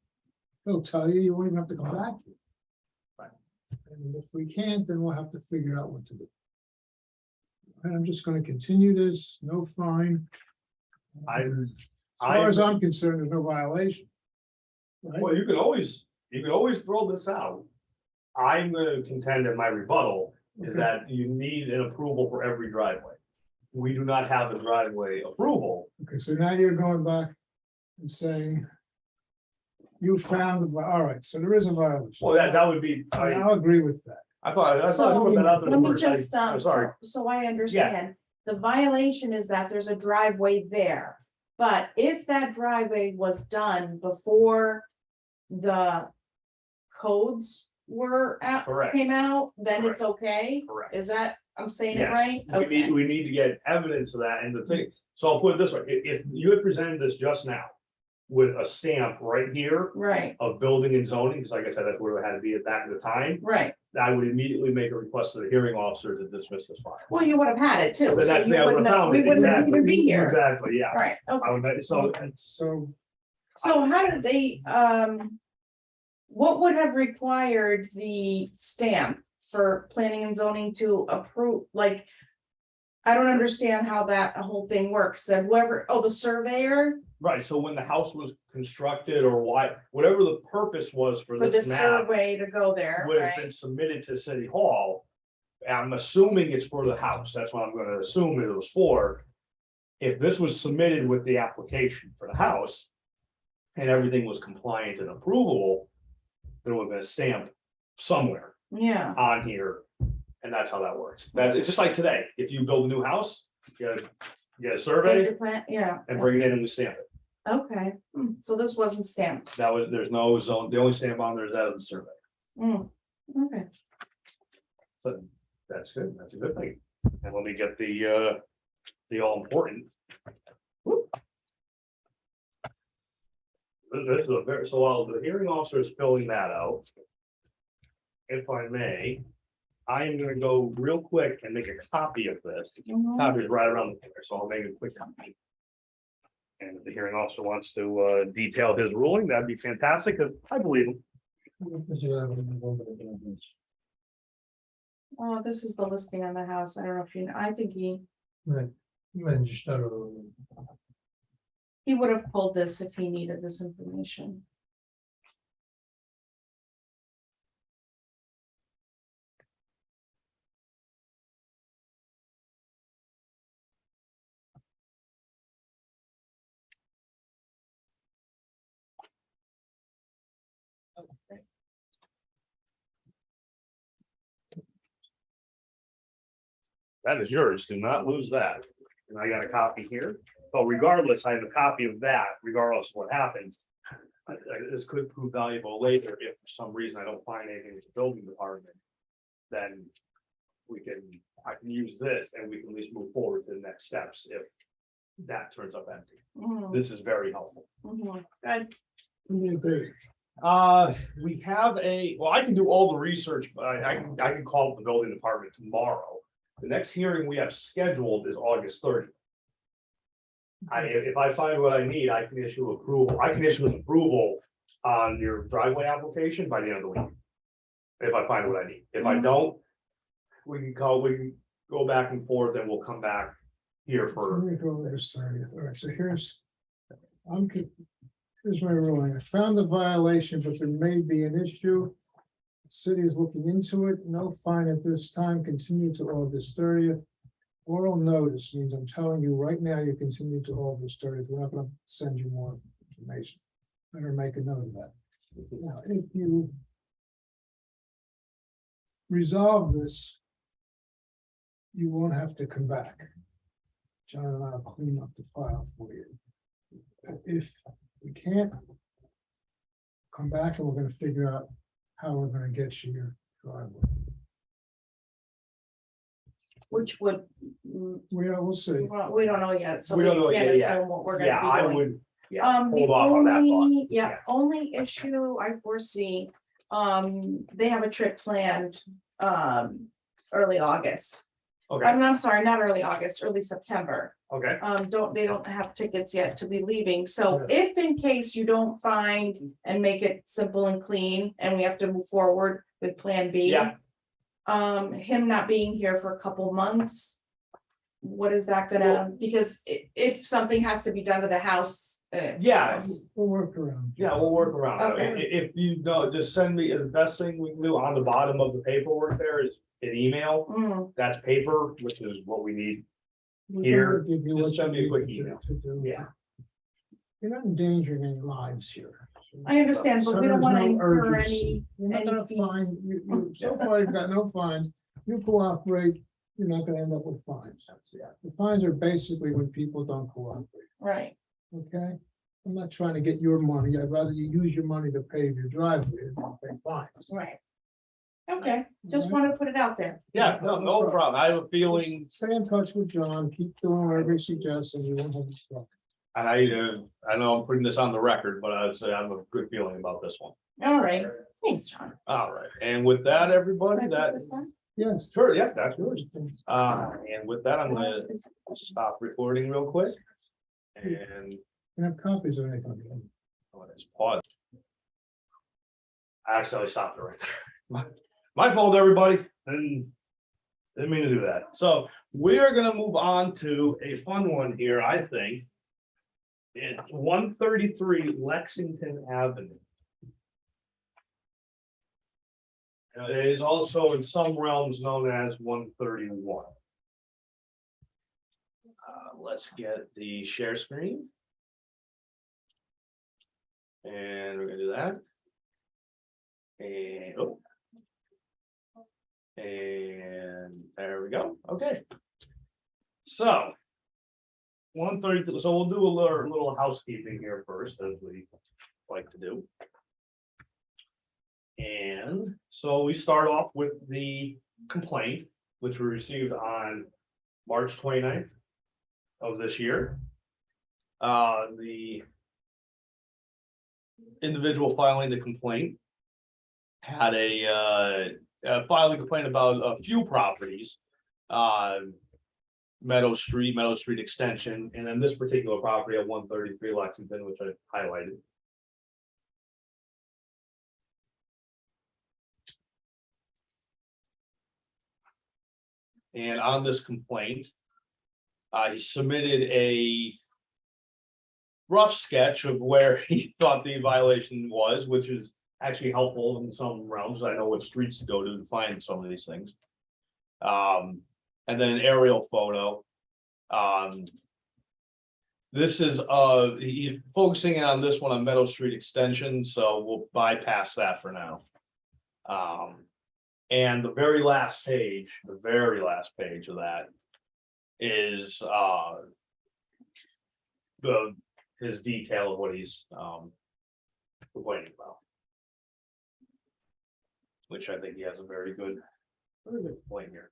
[SPEAKER 2] he'll tell you, you won't even have to come back. here.
[SPEAKER 1] Right.
[SPEAKER 2] And if we can't, then we'll have to figure out what to do. And I'm just gonna continue this, no fine. As far as I'm concerned, there's no violation. Right?
[SPEAKER 1] Well, you can always throw this out. I'm gonna contend that my rebuttal is
[SPEAKER 2] Okay.
[SPEAKER 1] that you need an approval for every driveway. We do not have a driveway approval.
[SPEAKER 2] Okay, so now you're going back and saying. You found, all right, so there is a violation.
[SPEAKER 1] Well, that would be,
[SPEAKER 2] I'll agree with that.
[SPEAKER 1] I thought you put that out there
[SPEAKER 3] Let me
[SPEAKER 1] first.
[SPEAKER 3] just,
[SPEAKER 1] I'm sorry.
[SPEAKER 3] so I understand, the violation is that there's a driveway there. But if that driveway was done before the codes were out,
[SPEAKER 1] Correct.
[SPEAKER 3] came out, then it's okay?
[SPEAKER 1] Correct.
[SPEAKER 3] Is that, I'm saying it
[SPEAKER 1] Yes,
[SPEAKER 3] right? Okay.
[SPEAKER 1] we need to get evidence of that and the thing, so I'll put it this way, if you had presented this just now. With a stamp right here
[SPEAKER 3] Right,
[SPEAKER 1] of building and zoning, because like I said, that's where it had to be at that time.
[SPEAKER 3] right.
[SPEAKER 1] I would immediately make a request to the hearing officer to dismiss this file.
[SPEAKER 3] Well, you would have had it too.
[SPEAKER 1] But
[SPEAKER 3] So
[SPEAKER 1] that's
[SPEAKER 3] you
[SPEAKER 1] me, I would
[SPEAKER 3] wouldn't
[SPEAKER 1] have
[SPEAKER 3] have,
[SPEAKER 1] found
[SPEAKER 3] we
[SPEAKER 1] it,
[SPEAKER 3] wouldn't
[SPEAKER 1] exactly,
[SPEAKER 3] even be here.
[SPEAKER 1] exactly, yeah.
[SPEAKER 3] Right, okay.
[SPEAKER 1] I would, so,
[SPEAKER 2] So,
[SPEAKER 3] How did they, what would have required the stamp for planning and zoning to approve, like? I don't understand how that whole thing works, that whoever, the surveyor
[SPEAKER 1] right, so when the house was constructed or why, whatever the purpose was for
[SPEAKER 3] for the
[SPEAKER 1] this map.
[SPEAKER 3] survey to go there,
[SPEAKER 1] Would have been
[SPEAKER 3] right?
[SPEAKER 1] submitted to City Hall. I'm assuming it's for the house, that's what I'm gonna assume it was for. If this was submitted with the application for the house. And everything was compliant and approvable. There would have been a stamp somewhere
[SPEAKER 3] Yeah,
[SPEAKER 1] on here. And that's how that works. That, it's just like today, if you build a new house, you get a survey
[SPEAKER 3] major plan, yeah,
[SPEAKER 1] and bring it in and we stamp it.
[SPEAKER 3] okay, so this wasn't stamped,
[SPEAKER 1] That was, there's no zone, the only stamp on there is that of the survey.
[SPEAKER 3] okay.
[SPEAKER 1] So that's good, that's a good thing. And let me get the all important. This is a very, so while the hearing officer is filling that out. If I may, I am gonna go real quick and make a copy of this.
[SPEAKER 3] Mhm.
[SPEAKER 1] Copy is right around the corner, so I'll make a quick copy. And if the hearing officer wants to detail his ruling, that'd be fantastic, because I believe him.
[SPEAKER 3] Oh, this is the listing on the house, I don't know if you know, I think he would have pulled this if he needed this information.
[SPEAKER 1] That is yours, do not lose that. And I got a copy here. So regardless, I have a copy of that, regardless of what happens. This could prove valuable later if for some reason I don't find anything in the building department. Then I can use this and we can at least move forward to the next steps if that turns up empty.
[SPEAKER 3] Mhm,
[SPEAKER 1] This is very helpful.
[SPEAKER 3] mhm. Good,
[SPEAKER 2] give me a date.
[SPEAKER 1] We have well, I can do all the research, but I can call the building department tomorrow. The next hearing we have scheduled is August 30th. If I find what I need, I can issue approval. I can issue an approval on your driveway application by the end of the week. If I find what I need. If I don't, we can go back and forth and we'll come back here
[SPEAKER 2] Let
[SPEAKER 1] for,
[SPEAKER 2] me go over this 30th. All right, so here's. I'm, Here's my ruling. I found the violation, but there may be an issue. The City is looking into it. No fine at this time. Continue to August 30th. Oral notice means I'm telling you right now, you continue to August 30th. We're not gonna send you more information. Better make a note of that. Now, if you resolve this, you won't have to come back. John and I'll clean up the file for you. If we can't, come back and we're gonna figure out how we're gonna get you your driveway.
[SPEAKER 3] Which would,
[SPEAKER 2] We'll see.
[SPEAKER 3] well, we don't know yet, so
[SPEAKER 1] We
[SPEAKER 3] we
[SPEAKER 1] don't know
[SPEAKER 3] can't
[SPEAKER 1] yet, yeah.
[SPEAKER 3] assume what we're
[SPEAKER 1] Yeah,
[SPEAKER 3] gonna
[SPEAKER 1] I
[SPEAKER 3] be doing.
[SPEAKER 1] would, yeah,
[SPEAKER 3] The
[SPEAKER 1] hold off on that thought.
[SPEAKER 3] only,
[SPEAKER 1] Yeah.
[SPEAKER 3] only issue I foresee, they have a trip planned, early August.
[SPEAKER 1] Okay,
[SPEAKER 3] I'm sorry, not early August, early September.
[SPEAKER 1] okay,
[SPEAKER 3] They don't have tickets yet to be leaving, so if in case you don't find and make it simple and clean, and we have to move forward with Plan B.
[SPEAKER 1] yeah,
[SPEAKER 3] Him not being here for a couple months. What is that gonna, because if something has to be done to the house.
[SPEAKER 1] Yeah.
[SPEAKER 2] We'll work around.
[SPEAKER 1] yeah, we'll work around it.
[SPEAKER 3] Okay.
[SPEAKER 1] If you know, just send me, the best thing we can do on the bottom of the paperwork there is an email.
[SPEAKER 3] Mm,
[SPEAKER 1] That's paper, which is what we need.
[SPEAKER 2] We're
[SPEAKER 1] Here,
[SPEAKER 2] gonna give you
[SPEAKER 1] just
[SPEAKER 2] what
[SPEAKER 1] send
[SPEAKER 2] you
[SPEAKER 1] me a quick
[SPEAKER 2] need to-
[SPEAKER 1] email.
[SPEAKER 2] to do.
[SPEAKER 1] Yeah.
[SPEAKER 2] You're not endangering any lives here.
[SPEAKER 3] I understand, but we don't
[SPEAKER 2] So
[SPEAKER 3] wanna
[SPEAKER 2] there's no
[SPEAKER 3] incur
[SPEAKER 2] urgency.
[SPEAKER 3] any,
[SPEAKER 2] You're not gonna
[SPEAKER 3] fees.
[SPEAKER 2] find, so far you've got no fines. You cooperate, you're not gonna end up with fines.
[SPEAKER 1] Yeah.
[SPEAKER 2] The fines are basically when people don't cooperate,
[SPEAKER 3] right,
[SPEAKER 2] okay? I'm not trying to get your money. I'd rather you use your money to pave your driveway than pay fines.
[SPEAKER 3] right. Okay, just
[SPEAKER 2] Alright?
[SPEAKER 3] wanted to put it out there.
[SPEAKER 1] Yeah, no problem. I have a feeling,
[SPEAKER 2] Stay in touch with John, keep doing whatever he suggests, and you won't have a trouble.
[SPEAKER 1] and I know I'm putting this on the record, but I have a good feeling about this one.
[SPEAKER 3] All right, thanks, John.
[SPEAKER 1] All right, and with that, everybody,
[SPEAKER 3] Can I take
[SPEAKER 1] that,
[SPEAKER 3] this one?
[SPEAKER 2] Yes.
[SPEAKER 1] sure, yeah, that's yours. And with that, I'm gonna stop recording real quick. And
[SPEAKER 2] You have copies of anything.
[SPEAKER 1] let's pause. I accidentally stopped it right there. My fault, everybody, and didn't mean to do that. So we are gonna move on to a fun one here, I think. It's 133 Lexington Avenue. It is also in some realms known as 131. Let's get the share screen. And we're gonna do that. And, oh. And there we go, okay. So. 132, so we'll do a little housekeeping here first, as we like to do. And so we start off with the complaint, which we received on March 29th of this year. The individual filing the complaint had filing a complaint about a few properties. Meadow Street Extension, and then this particular property at 133 Lexington, which I highlighted. And on this complaint, he submitted a rough sketch of where he thought the violation was, which is actually helpful in some realms. I know what streets to go to find some of these things. And then an aerial photo. This is he's focusing on this one on Meadow Street Extension, so we'll bypass that for now. And the very last page of that is his detail of what he's complaining about. Which I think he has a very good point here.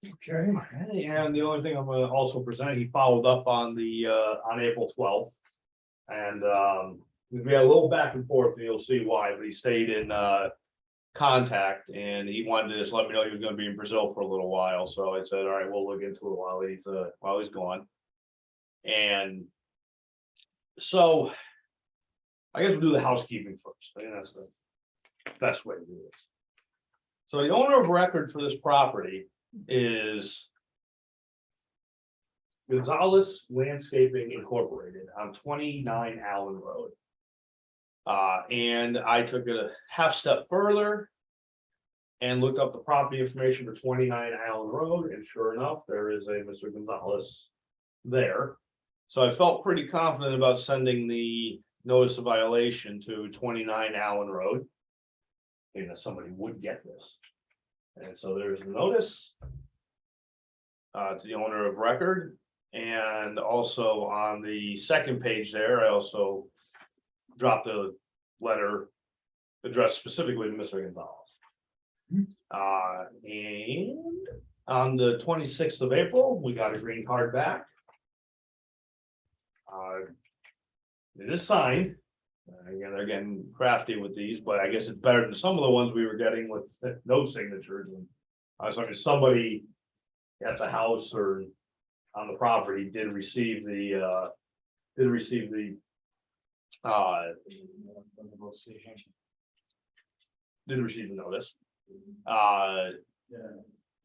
[SPEAKER 2] Okay.
[SPEAKER 1] And the only thing I'm gonna also present, he followed up on on April 12th. And we had a little back and forth, and you'll see why, but he stayed in contact, and he wanted to just let me know he was gonna be in Brazil for a little while, so I said, all right, we'll look into it while he's gone. And so I guess we'll do the housekeeping first. I think that's the best way to do this. So the owner of record for this property is Gonzalez Landscaping Incorporated on 29 Allen Road. And I took it a half step further and looked up the property information for 29 Allen Road, and sure enough, there is a Mr. Gonzalez there. So I felt pretty confident about sending the notice of violation to 29 Allen Road. And that somebody would get this. And so there's a notice to the owner of record. And also on the second page there, I also dropped a letter addressed specifically to Mr. Gonzalez. And on the 26th of April, we got a green card back. It is signed. Again, they're getting crafty with these, but I guess it's better than some of the ones we were getting with no signatures. And I was like, somebody at the house or on the property did receive the notice.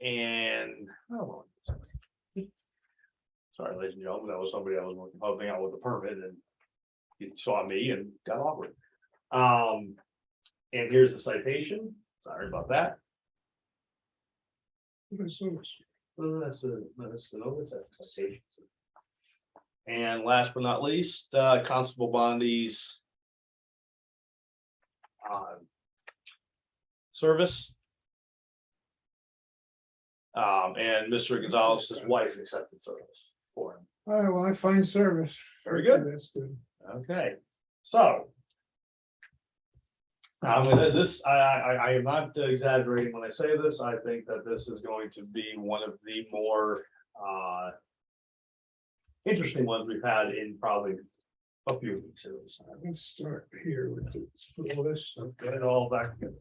[SPEAKER 1] And sorry, ladies and gentlemen, that was somebody that was helping out with the permit, and he saw me and got awkward. And here's the citation. Sorry about that. That's the notice, that's the citation. And last but not least, Constable Bondi's service. And Mr. Gonzalez's wife accepted service for him.
[SPEAKER 2] All right, well, I find service.
[SPEAKER 1] Very good.
[SPEAKER 2] That's good.
[SPEAKER 1] Okay, so. I am not exaggerating when I say this. I think that this is going to be one of the more interesting ones we've had in probably a few weeks.
[SPEAKER 2] Let's start here with this list.
[SPEAKER 1] Get it all back together.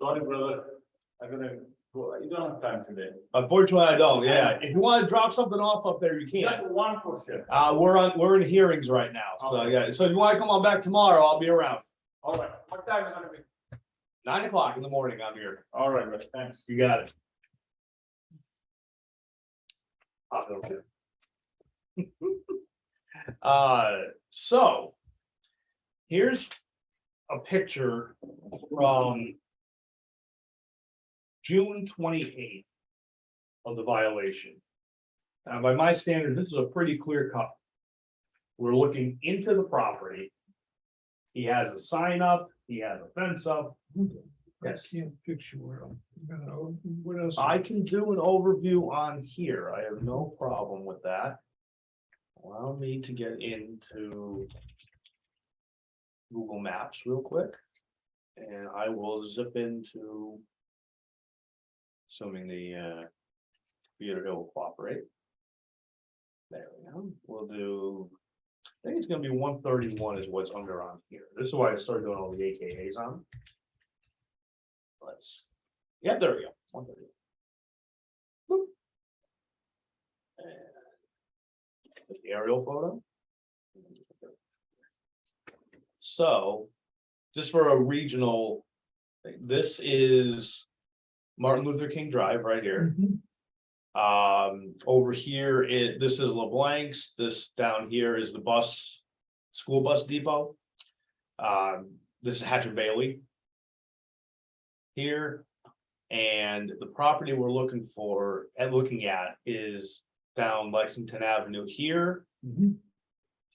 [SPEAKER 5] Sorry, brother. You don't have time today.
[SPEAKER 1] Unfortunately, I don't. Yeah, if you want to drop something off up there, you can.
[SPEAKER 5] Just one question.
[SPEAKER 1] We're in hearings right now. So yeah, so if you want to come on back tomorrow, I'll be around.
[SPEAKER 5] All right. What time is it gonna be?
[SPEAKER 1] 9 o'clock in the morning, I'm here.
[SPEAKER 5] All right, brother. Thanks.
[SPEAKER 1] You got it. So here's a picture from June 28th of the violation. Now, by my standard, this is a pretty clear cut. We're looking into the property. He has a sign up, he has a fence up. Yes.
[SPEAKER 2] I can't picture what else?
[SPEAKER 1] I can do an overview on here. I have no problem with that. Allow me to get into Google Maps real quick. And I will zip into, assuming the computer will cooperate. There we go. We'll do, I think it's gonna be 131 is what's under on here. This is why I started doing all the AKAs on. Let's, yeah, there we go. 131. Boop. And the aerial photo. So, just for a regional, this is Martin Luther King Drive right here. Over here, this is LeBlanc's, this down here is the school bus depot. This is Hatch and Bailey. Here, and the property we're looking at is down Lexington Avenue here.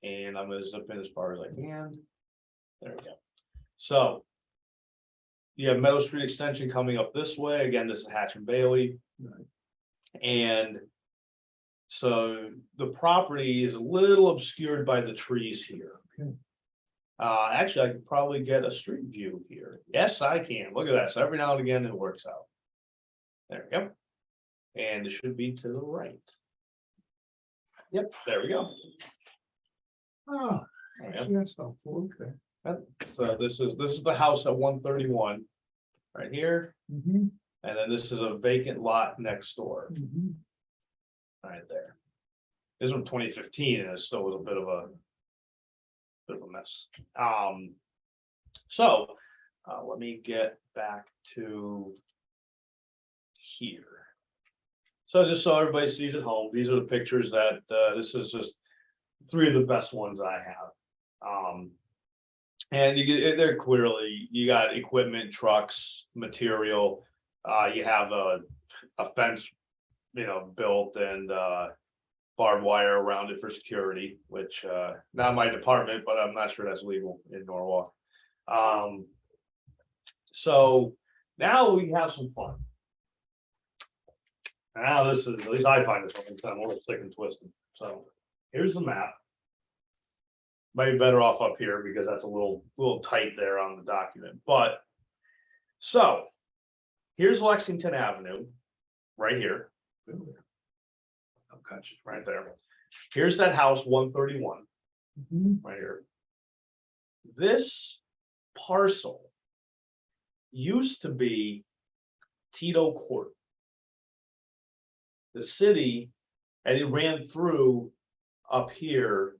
[SPEAKER 1] And I'm gonna zip in as far as I can. There we go. So. You have Meadow Street Extension coming up this way. Again, this is Hatch and Bailey. And so the property is a little obscured by the trees here.
[SPEAKER 2] Okay.
[SPEAKER 1] Actually, I could probably get a street view here. Yes, I can. Look at that. So every now and again, it works out. There we go. And it should be to the right. Yep, there we go.
[SPEAKER 2] Oh,
[SPEAKER 1] Yep.
[SPEAKER 2] actually, that's helpful. Okay.
[SPEAKER 1] So this is the house at 131. Right here,
[SPEAKER 2] Mhm,
[SPEAKER 1] and then this is a vacant lot next door.
[SPEAKER 2] mhm.
[SPEAKER 1] Right there. This was 2015, and it still was a bit of a mess. So, let me get back to here. So just so everybody sees at home, these are the pictures that, this is just three of the best ones I have. And you get, they're clearly, you got equipment, trucks, material, you have a fence, built and, barbed wire around it for security, which, not my department, but I'm not sure that's legal in Norwalk. So now we have some fun. Now this is, at least I find this one, I'm a little sick and twisted. So here's the map. Might be better off up here because that's a little tight there on the document, but. So here's Lexington Avenue, right here. Oh, gotcha, right there. Here's that house 131, right here. This parcel used to be Tito Court. The city, and it ran through up here.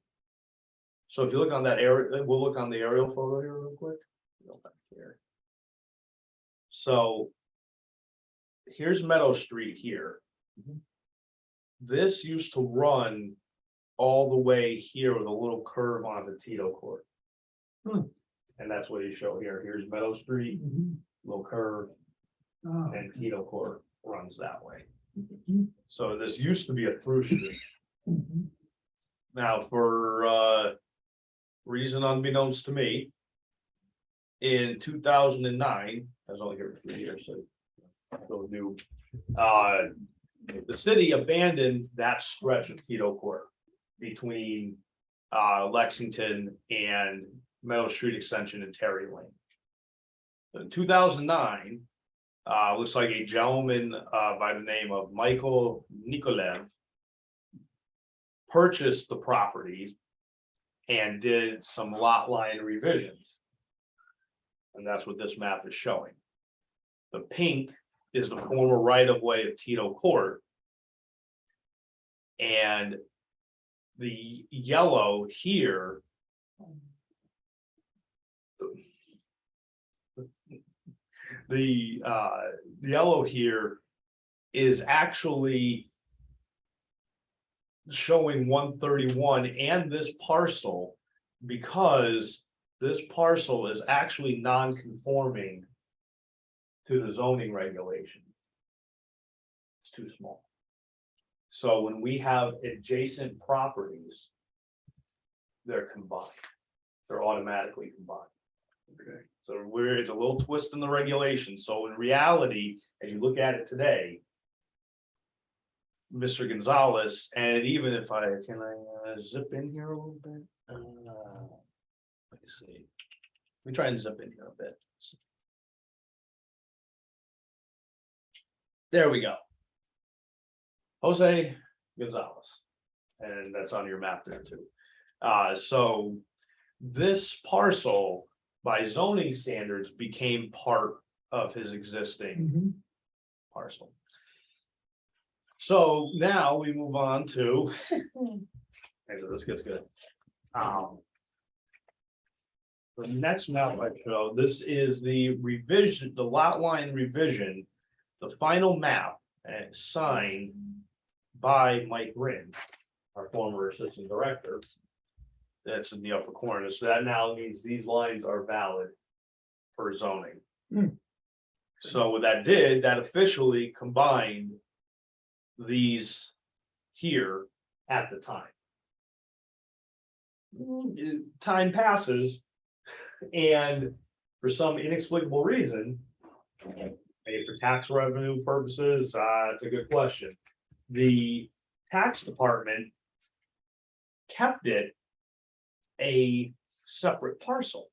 [SPEAKER 1] So if you look on that area, we'll look on the aerial photo here real quick. Go back here. So here's Meadow Street here. This used to run all the way here with a little curve on the Tito Court. And that's what you show here. Here's Meadow Street, little curve, and Tito Court runs that way. So this used to be a through street. Now, for reason unbeknownst to me, in 2009, I was only here for 3 years, so new. The city abandoned that stretch of Tito Court between Lexington and Meadow Street Extension and Terry Lane. In 2009, looks like a gentleman by the name of Michael Nikolev purchased the properties and did some lot line revisions. And that's what this map is showing. The pink is the former right-of-way of Tito Court. And the yellow here the yellow here is actually showing 131 and this parcel, because this parcel is actually non-conforming to the zoning regulation. It's too small. So when we have adjacent properties, they're combined. They're automatically combined. Okay. So it's a little twist in the regulation. So in reality, as you look at it today, Mr. Gonzalez, and even if I zip in here a little bit. Let me see. Let me try and zip in here a bit. There we go. Jose Gonzalez, and that's on your map there too. So this parcel, by zoning standards, became part of his existing parcel. So now we move on to, this gets good. The next map I show, this is the revision, the lot line revision, the final map, and signed by Mike Rinn, our former assistant director. That's in the upper corner. So that now means these lines are valid for zoning. So what that did, that officially combined these here at the time. Time passes, and for some inexplicable reason, maybe for tax revenue purposes, it's a good question. The tax department kept it a separate parcel.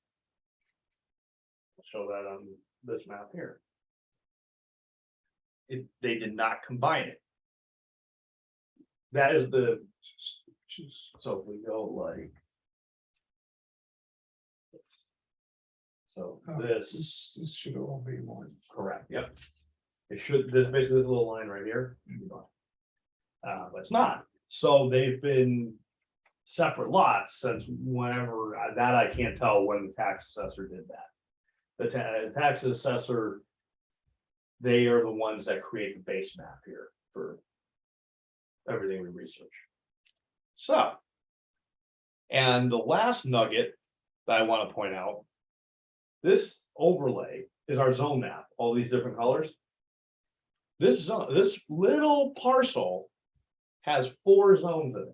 [SPEAKER 1] I'll show that on this map here. They did not combine it. That is the, so if we go like. So this
[SPEAKER 2] should all be one.
[SPEAKER 1] correct, yep. It should, this basically this little line right here. But it's not. So they've been separate lots since whenever, that I can't tell when the tax assessor did that. The tax assessor, they are the ones that create the base map here for everything we research. So, and the last nugget that I want to point out, this overlay is our zone map, all these different colors. This zone, this little parcel has 4 zones in it.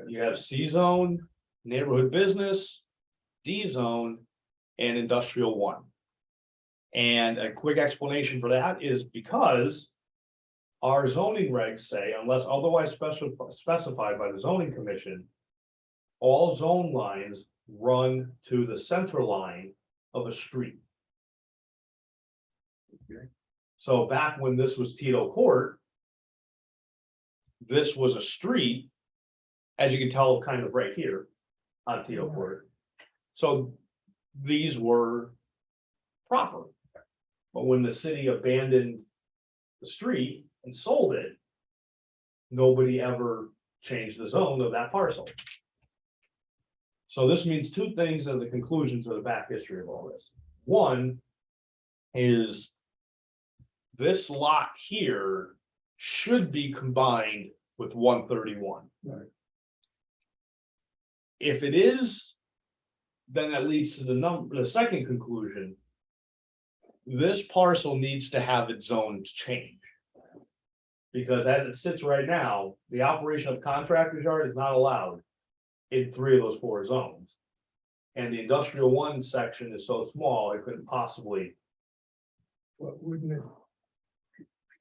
[SPEAKER 1] You have C zone, neighborhood business, D zone, and industrial 1. And a quick explanation for that is because our zoning regs say, unless otherwise specified by the zoning commission, all zone lines run to the center line of a street. Okay. So back when this was Tito Court, this was a street, as you can tell, kind of right here on Tito Court. So these were proper. But when the city abandoned the street and sold it, nobody ever changed the zone of that parcel. So this means 2 things as the conclusion to the back history of all this. One is this lot here should be combined with 131.
[SPEAKER 2] Right.
[SPEAKER 1] If it is, then that leads to the second conclusion. This parcel needs to have its zones change. Because as it sits right now, the operation of contractor's yard is not allowed in 3 of those 4 zones. And the industrial 1 section is so small, it couldn't possibly.
[SPEAKER 2] What, wouldn't it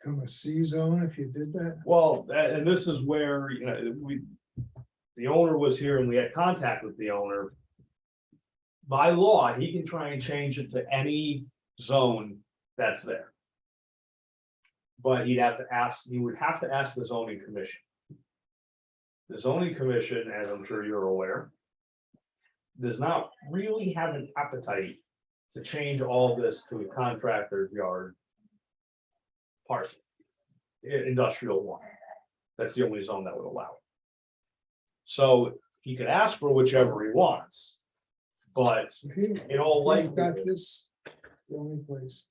[SPEAKER 2] become a C zone if you did that?
[SPEAKER 1] Well, and this is where, you know, the owner was here and we had contact with the owner. By law, he can try and change it to any zone that's there. But he would have to ask the zoning commission. The zoning commission, as I'm sure you're aware, does not really have an appetite to change all this to a contractor's yard parcel. Industrial 1. That's the only zone that would allow it. So he could ask for whichever he wants. But
[SPEAKER 2] So he,
[SPEAKER 1] in all
[SPEAKER 2] he's got
[SPEAKER 1] likelihood,
[SPEAKER 2] this, the only place,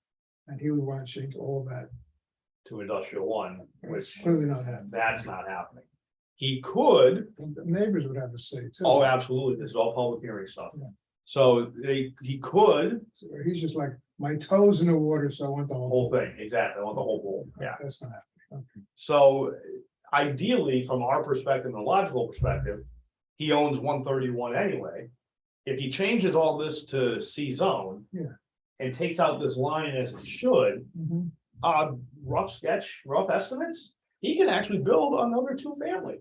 [SPEAKER 2] and he would want to change all that.
[SPEAKER 1] to industrial 1,
[SPEAKER 2] It's
[SPEAKER 1] which
[SPEAKER 2] clearly not happening.
[SPEAKER 1] that's not happening. He could,
[SPEAKER 2] The neighbors would have a say too.
[SPEAKER 1] oh, absolutely, this is all public hearing stuff.
[SPEAKER 2] Yeah.
[SPEAKER 1] So he could,
[SPEAKER 2] So he's just like, my toes in the water, so I want the
[SPEAKER 1] the
[SPEAKER 2] whole.
[SPEAKER 1] whole thing, exactly, I want the whole bowl, yeah.
[SPEAKER 2] That's not happening. Okay.
[SPEAKER 1] So ideally, from our perspective, and a logical perspective, he owns 131 anyway. If he changes all this to C zone.
[SPEAKER 2] Yeah.
[SPEAKER 1] And takes out this line as it should,
[SPEAKER 2] Mhm.
[SPEAKER 1] rough estimates, he can actually build another 2-family.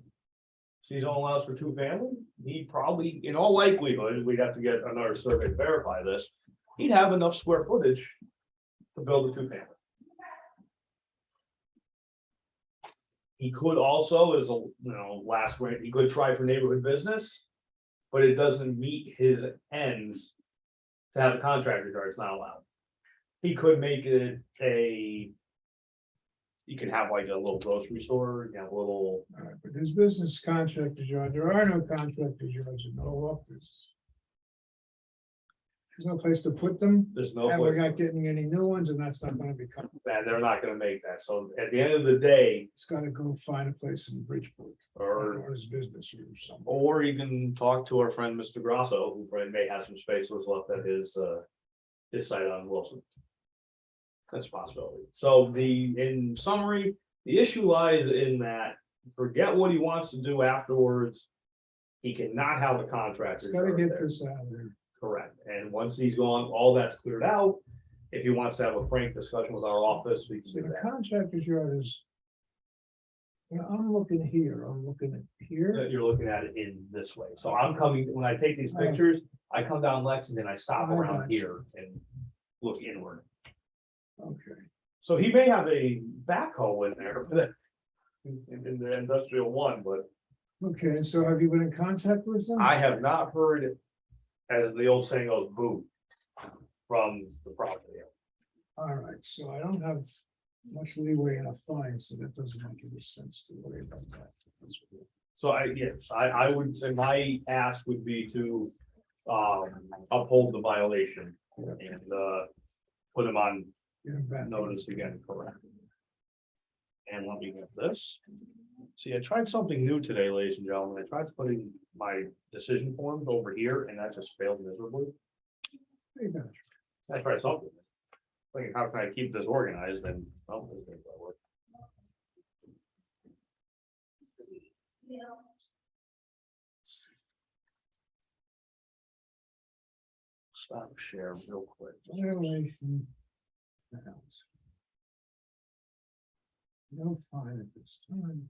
[SPEAKER 1] C zone allows for 2-family, he probably, in all likelihood, we'd have to get another survey to verify this. He'd have enough square footage to build a 2-family. He could also, as a, last rate, he could try for neighborhood business. But it doesn't meet his ends to have a contractor yard, it's not allowed. He could make it you can have like a little grocery store, you have a little,
[SPEAKER 2] All right, but his business contractor's yard, there are no contractor's yards in Norwalk. There's no place to put them,
[SPEAKER 1] there's no.
[SPEAKER 2] and we're
[SPEAKER 1] place-
[SPEAKER 2] not getting any new ones, and that's not gonna become,
[SPEAKER 1] And they're not gonna make that, so at the end of the day,
[SPEAKER 2] it's gotta go find a place in Bridgeport.
[SPEAKER 1] or
[SPEAKER 2] Or his business or something.
[SPEAKER 1] Or you can talk to our friend Mr. Grasso, who probably may have some spaces left at his site on Wilson. That's a possibility. So in summary, the issue lies in that, forget what he wants to do afterwards. He cannot have a contractor.
[SPEAKER 2] It's gotta
[SPEAKER 1] yard
[SPEAKER 2] get
[SPEAKER 1] there.
[SPEAKER 2] this out of there.
[SPEAKER 1] Correct, and once he's gone, all that's cleared out. If he wants to have a frank discussion with our office, we can
[SPEAKER 2] So
[SPEAKER 1] do
[SPEAKER 2] the
[SPEAKER 1] that.
[SPEAKER 2] contractor's yard is. I'm looking here, I'm looking at here.
[SPEAKER 1] You're looking at it in this way, so I'm coming, when I take these pictures, I come down Lexington, I stop
[SPEAKER 2] I
[SPEAKER 1] around
[SPEAKER 2] got you.
[SPEAKER 1] here and look inward.
[SPEAKER 2] Okay,
[SPEAKER 1] So he may have a backhoe in there, but in the industrial 1, but
[SPEAKER 2] okay, and so have you been in contact with them?
[SPEAKER 1] I have not heard it, as the old saying goes, boo, from the property.
[SPEAKER 2] All right, so I don't have much leeway in a fine, so that doesn't make any sense to worry about that.
[SPEAKER 1] I would say my ask would be to uphold the violation and put them on
[SPEAKER 2] Get him back.
[SPEAKER 1] notice again, correct? And let me get this. See, I tried something new today, ladies and gentlemen. I tried putting my decision forms over here and that just failed miserably.
[SPEAKER 2] Hey, guys.
[SPEAKER 1] I tried something. Like, how can I keep this organized and, oh, this ain't gonna work. Stop share real quick.
[SPEAKER 2] Violation. House. No fine at this time.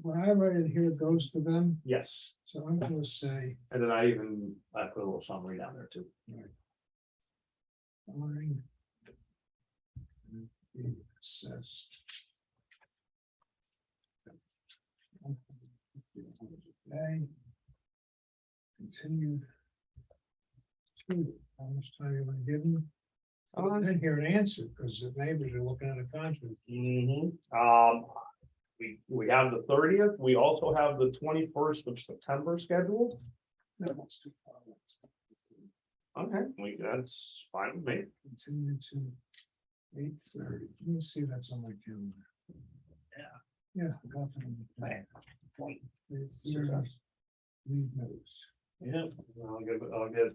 [SPEAKER 2] When I write it here, it goes to them,
[SPEAKER 1] Yes,
[SPEAKER 2] so I'm gonna say,
[SPEAKER 1] and then I put a little summary down there too.
[SPEAKER 2] fine. Be assessed. Okay. Continued. How much time you want to give them? I didn't hear an answer because the neighbors are looking at a contract.
[SPEAKER 1] We have the 30th. We also have the 21st of September scheduled.
[SPEAKER 2] No, that's too far.
[SPEAKER 1] Okay, that's fine with me.
[SPEAKER 2] Continue to 8:30. Let me see if that's on my calendar. Yeah, I got that on the plan. 8:30. Leave notes.
[SPEAKER 1] Yeah, I'll get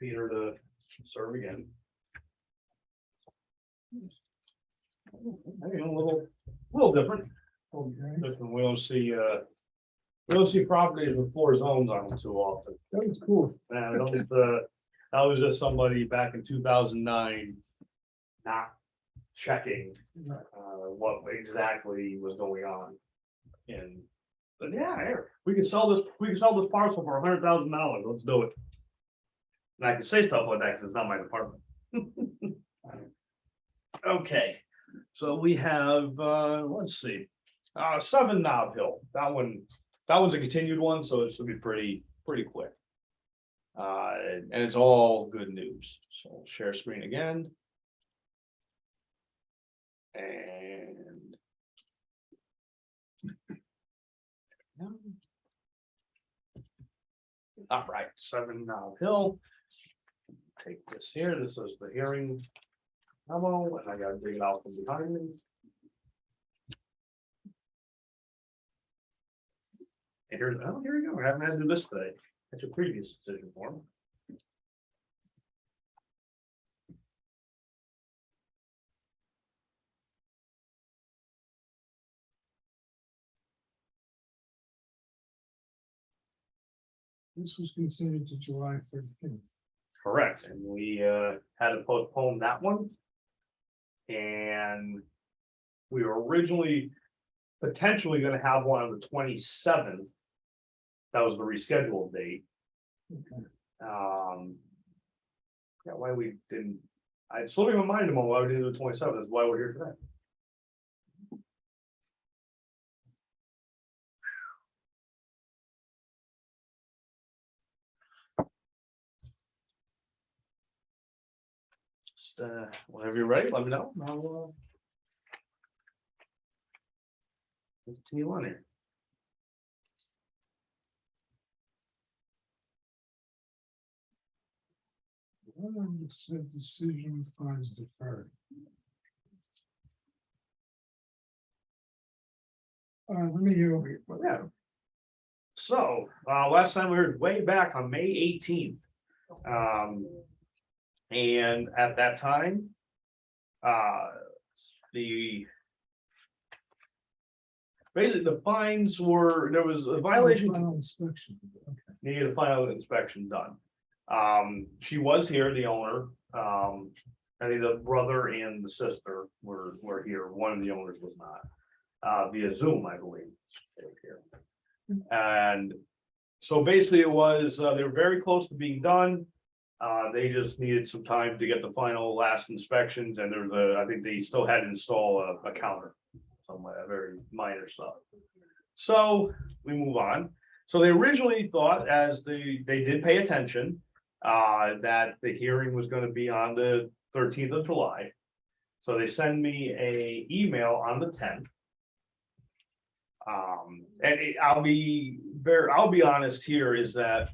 [SPEAKER 1] Peter to serve again. Maybe a little different.
[SPEAKER 2] Okay,
[SPEAKER 1] Different. We don't see properties with 4 zones on them too often.
[SPEAKER 2] that was cool.
[SPEAKER 1] And that was just somebody back in 2009 not checking
[SPEAKER 2] Right.
[SPEAKER 1] what exactly was going on. And, but yeah, here, we can sell this parcel for $100,000. Let's do it. And I can say stuff like that because it's not my department. Okay, so we have, let's see, 7 Knob Hill. That one's a continued one, so it should be pretty quick. And it's all good news. So I'll share screen again. And. All right, 7 Knob Hill. Take this here. This is the hearing memo, and I gotta dig it out from behind me. And here we go. I haven't had to do this today. That's your previous decision form.
[SPEAKER 2] This was considered to July 13th.
[SPEAKER 1] Correct, and we had to postpone that one. And we were originally potentially gonna have one on the 27th. That was the rescheduled date.
[SPEAKER 2] Okay.
[SPEAKER 1] Yeah, why we didn't, I still didn't remind them on why we didn't do the 27th, that's why we're here today. Just, whenever you're ready, let me know. And I'll, continue on here.
[SPEAKER 2] Said decision finds deferred. All right, let me hear over here.
[SPEAKER 1] Yeah. So, last time we were way back on May 18th. And at that time, basically the fines were, there was a violation,
[SPEAKER 2] Final inspection. Okay.
[SPEAKER 1] needed a final inspection done. She was here, the owner, I think the brother and the sister were here, one of the owners was not, via Zoom, I believe. They were here. And so basically it was, they were very close to being done. They just needed some time to get the final last inspections, and there was I think they still had to install a counter, some very minor stuff. So we move on. So they originally thought, as they did pay attention, that the hearing was gonna be on the 13th of July. So they send me a email on the 10th. I'll be honest here is that,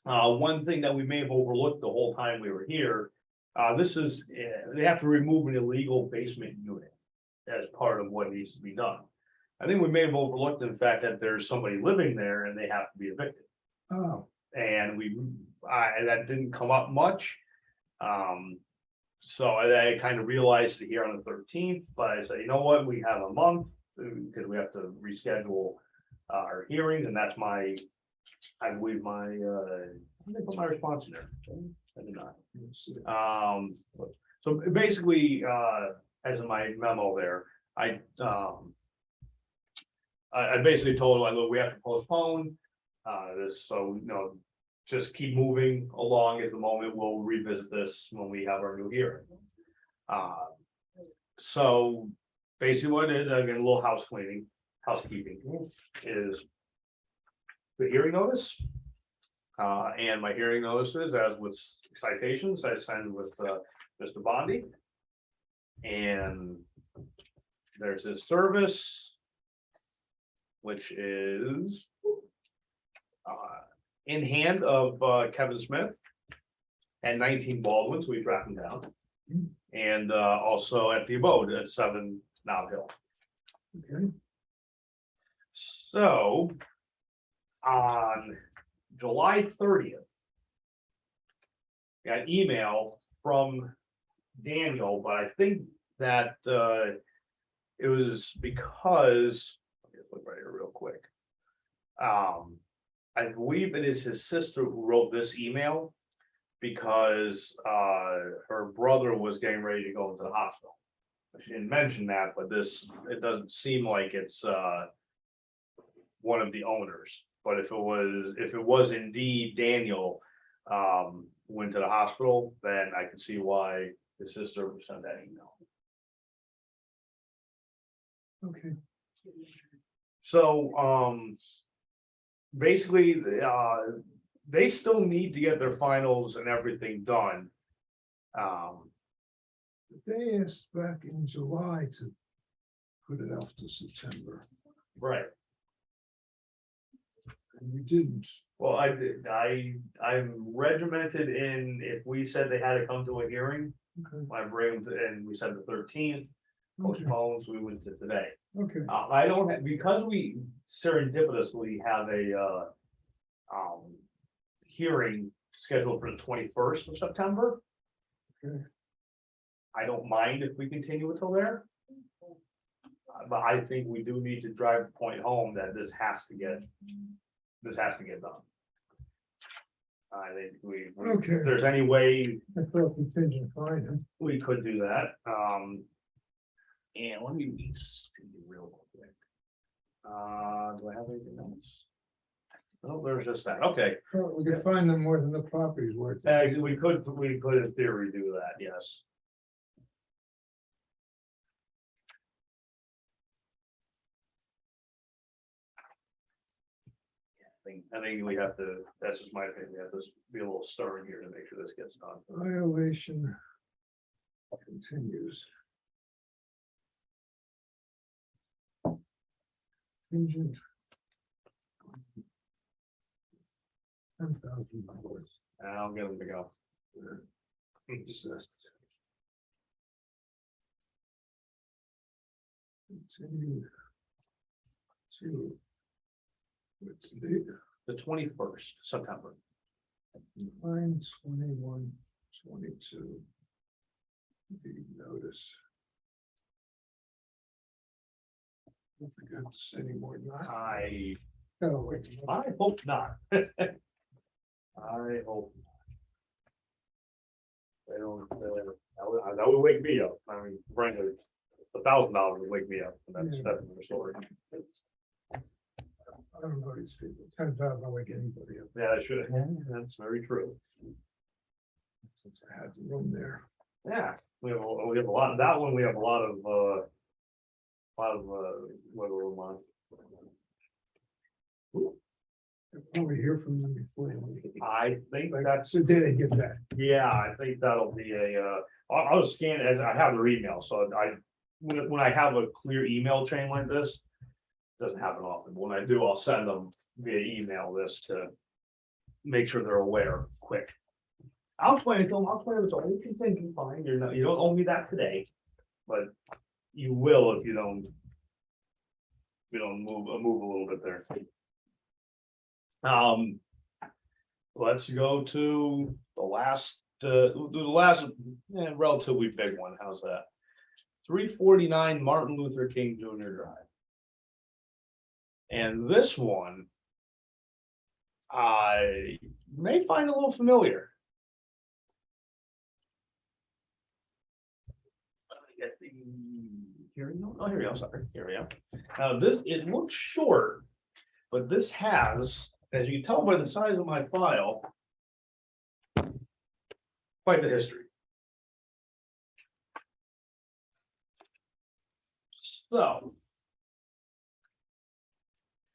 [SPEAKER 1] one thing that we may have overlooked the whole time we were here, they have to remove an illegal basement unit as part of what needs to be done. I think we may have overlooked the fact that there's somebody living there and they have to be evicted.
[SPEAKER 2] Oh,
[SPEAKER 1] And that didn't come up much. So I kind of realized it here on the 13th, but I said, you know what, we have a month, because we have to reschedule our hearing, and that's I believe I didn't put my response in there. I did not. So basically, as in my memo there, I basically told him, look, we have to postpone this, so, just keep moving along at the moment. We'll revisit this when we have our new hearing. So basically what it is, again, a little housekeeping is the hearing notice. And my hearing notices, as with citations, I send with Mr. Bondi. And there's his service, which is in hand of Kevin Smith at 19 Baldwin, so we tracked him down. And also at the abode at 7 Knob Hill.
[SPEAKER 2] okay.
[SPEAKER 1] So on July 30th, got email from Daniel, but I think that it was because, let me just look right here real quick. I believe it is his sister who wrote this email because her brother was getting ready to go into the hospital. She didn't mention that, but it doesn't seem like it's one of the owners. But if it was indeed Daniel went to the hospital, then I can see why his sister would send that email.
[SPEAKER 2] Okay,
[SPEAKER 1] So basically, they still need to get their finals and everything done.
[SPEAKER 2] they asked back in July to put it off to September,
[SPEAKER 1] Right.
[SPEAKER 2] and we didn't.
[SPEAKER 1] Well, I'm regimented in, if we said they had to come to a hearing,
[SPEAKER 2] Okay,
[SPEAKER 1] I bring them and we said the 13th, postpones, we went to today.
[SPEAKER 2] okay,
[SPEAKER 1] I don't have, because we serendipitously have a hearing scheduled for the 21st of September.
[SPEAKER 2] Okay.
[SPEAKER 1] I don't mind if we continue until there. But I think we do need to drive the point home that this has to get done. I think
[SPEAKER 2] Okay.
[SPEAKER 1] if there's any way
[SPEAKER 2] I thought contingent fine,
[SPEAKER 1] we could do that, and let me see real quick. Do I have anything else? No, there's just that, okay,
[SPEAKER 2] Well, we could find them more than the property's worth.
[SPEAKER 1] we could in theory do that, yes. I think we have to, that's just my opinion, we have to be a little stern here to make sure this gets done.
[SPEAKER 2] Violation continues. Contingent. $10,000.
[SPEAKER 1] I'll get them to go.
[SPEAKER 2] Assessed. Continue. To. What's the date?
[SPEAKER 1] The 21st September.
[SPEAKER 2] Line 21, 22. The notice. I don't think I have to say any more than that.
[SPEAKER 1] I
[SPEAKER 2] Oh, wait.
[SPEAKER 1] hope not. I hope. They don't, that would wake me up. I mean, frankly, $1,000 would wake me up. And that's another story.
[SPEAKER 2] I don't know these people. 10,000 will wake anybody up.
[SPEAKER 1] Yeah, I should. That's very true.
[SPEAKER 2] Since I had the room there.
[SPEAKER 1] Yeah, we have a lot, that one, we have a lot of wiggle room on.
[SPEAKER 2] we hear from them before they leave.
[SPEAKER 1] I think that's,
[SPEAKER 2] So did they get that?
[SPEAKER 1] yeah, I think that'll be I'll just scan it as I have their email, so when I have a clear email chain like this. Doesn't happen often, but when I do, I'll send them via email this to make sure they're aware quick. I'll explain it to them, I'll explain it, it's all you can fine, you don't owe me that today, but you will if you don't. Move a little bit there. Let's go to the last, relatively big one, how's that? 349 Martin Luther King Jr. Drive. And this one, I may find a little familiar. Get the hearing note. Oh, here we go. Sorry. Here we go. Now it looks short, but this has, as you can tell by the size of my file, quite the history. So.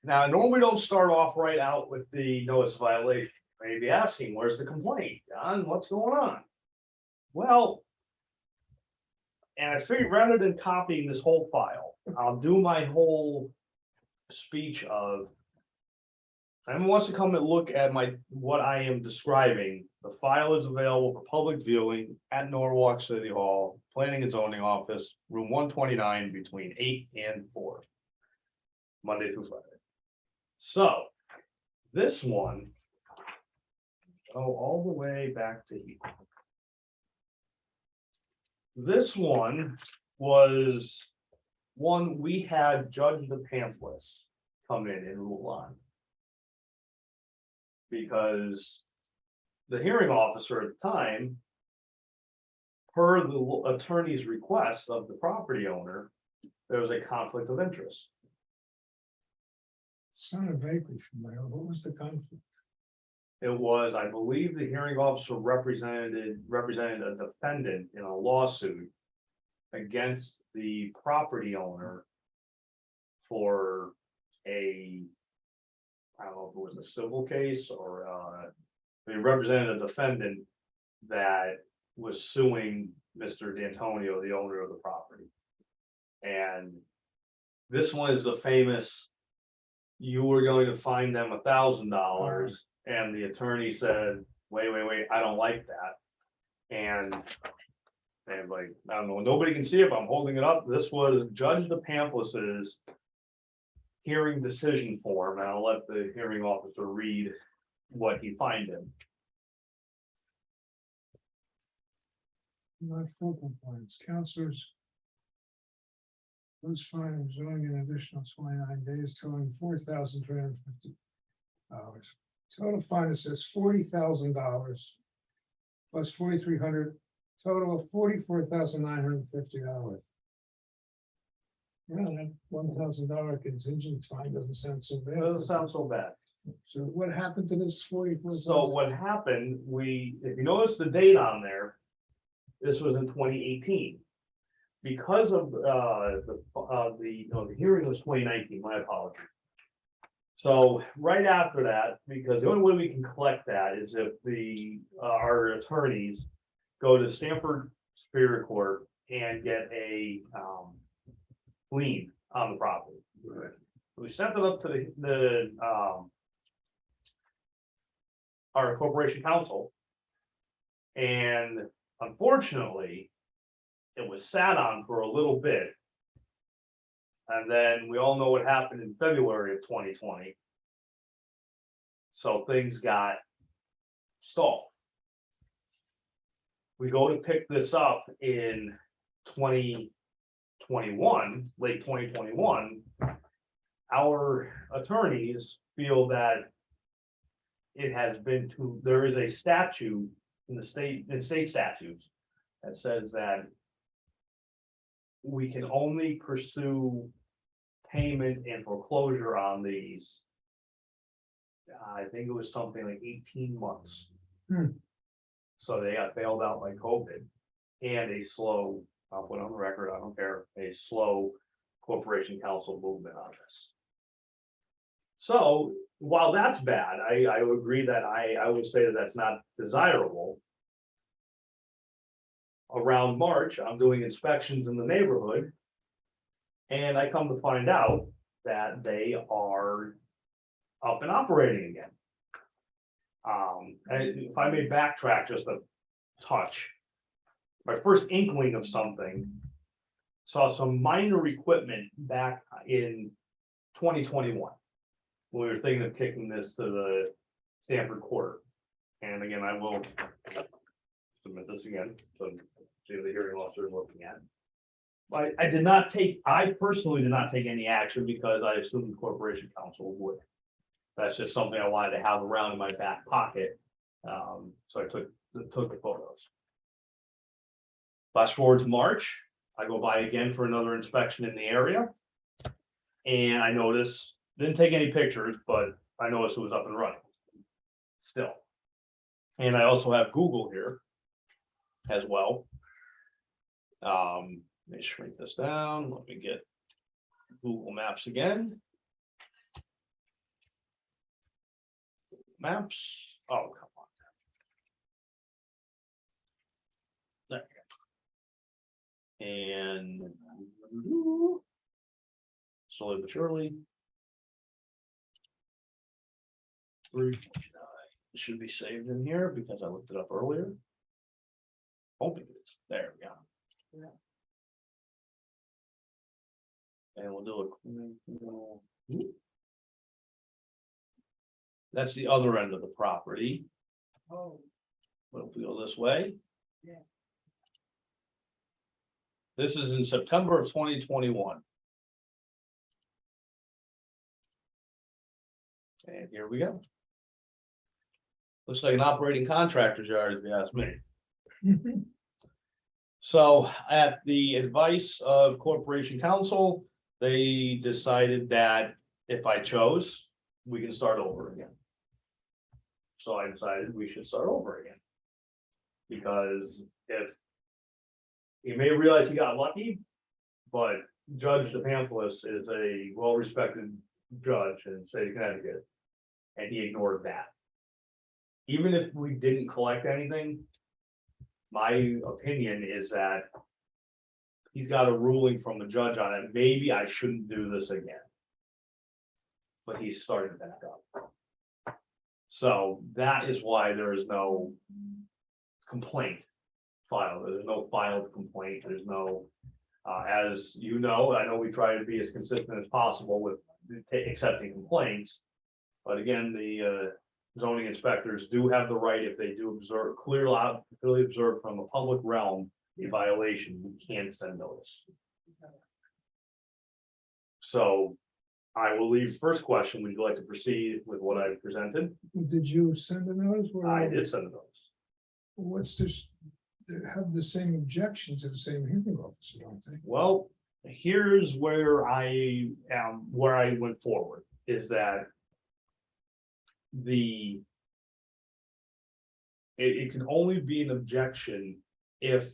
[SPEAKER 1] Now, normally we don't start off right out with the notice of violation. You may be asking, where's the complaint? John, what's going on? Well, and I figured rather than copying this whole file, I'll do my whole speech of. If anyone wants to come and look at what I am describing, the file is available for public viewing at Norwalk City Hall, Planning and Zoning Office, room 129, between 8 and 4. Monday through Friday. So, this one, all the way back to here. This one was one we had Judge the pamphlets come in and rule on. Because the hearing officer at the time, per the attorney's request of the property owner, there was a conflict of interest.
[SPEAKER 2] Sounded vaguely familiar. What was the conflict?
[SPEAKER 1] It was, I believe, the hearing officer represented a defendant in a lawsuit against the property owner for I don't know if it was a civil case or they represented a defendant that was suing Mr. D'Antonio, the owner of the property. And this one is the famous, you were going to fine them $1,000, and the attorney said, wait, I don't like that. And like, I don't know, nobody can see it, but I'm holding it up. This was Judge the Pamphlet's hearing decision form, and I'll let the hearing officer read what he fined him.
[SPEAKER 2] Not full compliance, counselors. Was fined and zoning an additional 29 days, totaling $4,350. Total fine, it says $40,000 plus $4,300, total of $44,950. Yeah, that $1,000 contingent fine doesn't sound so bad.
[SPEAKER 1] Doesn't sound so bad.
[SPEAKER 2] So what happened to this 44?
[SPEAKER 1] So what happened, if you notice the date on there, this was in 2018. Because of the hearing was 2019, my apologies. So right after that, because the only way we can collect that is if our attorneys go to Stanford Superior Court and get a lien on the property. Right. We sent it up to our corporation counsel, and unfortunately, it was sat on for a little bit. And then we all know what happened in February of 2020. So things got stalled. We go to pick this up in 2021, late 2021. Our attorneys feel that it has been there is a statute in state statutes that says that we can only pursue payment and foreclosure on these. I think it was something like 18 months. So they got bailed out by COVID and a slow, I'll put on the record, I don't care, a slow corporation counsel movement on this. So while that's bad, I would agree that I would say that that's not desirable. Around March, I'm doing inspections in the neighborhood. And I come to find out that they are up and operating again. And if I may backtrack just a touch. My first inkling of something. Saw some minor equipment back in 2021. When we were thinking of kicking this to the Stanford Court. And again, I will submit this again, so see the hearing officer is looking at. I personally did not take any action because I assumed the Corporation Council would. That's just something I wanted to have around in my back pocket. So I took the photos. Fast forward to March, I go by again for another inspection in the area. And I notice, didn't take any pictures, but I noticed it was up and running. Still. And I also have Google here as well. Let me shrink this down. Let me get Google Maps again. Maps. Oh, come on. There we go. And slowly but surely. 349. It should be saved in here because I looked it up earlier. Hoping it is. There we go. And we'll do a. That's the other end of the property.
[SPEAKER 3] Oh,
[SPEAKER 1] But if we go this way.
[SPEAKER 3] Yeah.
[SPEAKER 1] This is in September of 2021. And here we go. Looks like an operating contractor's yard, if you ask me. So at the advice of Corporation Council, they decided that if I chose, we can start over again. So I decided we should start over again. Because if you may realize he got lucky, but Judge DePantelis is a well-respected judge in the state of Connecticut, and he ignored that. Even if we didn't collect anything, my opinion is that he's got a ruling from the judge on it. Maybe I shouldn't do this again. But he's starting back up. So that is why there is no complaint filed. There's no filed complaint. There's no, as you know, I know we try to be as consistent as possible with accepting complaints. But again, the zoning inspectors do have the right, if they do observe, clearly observe from a public realm a violation, we can send notice. So I will leave first question. Would you like to proceed with what I presented?
[SPEAKER 2] Did you send a notice?
[SPEAKER 1] I did send a notice.
[SPEAKER 2] What's this? They have the same objection to the same hearing officer, don't they?
[SPEAKER 1] Well, here's where I went forward, is that it can only be an objection if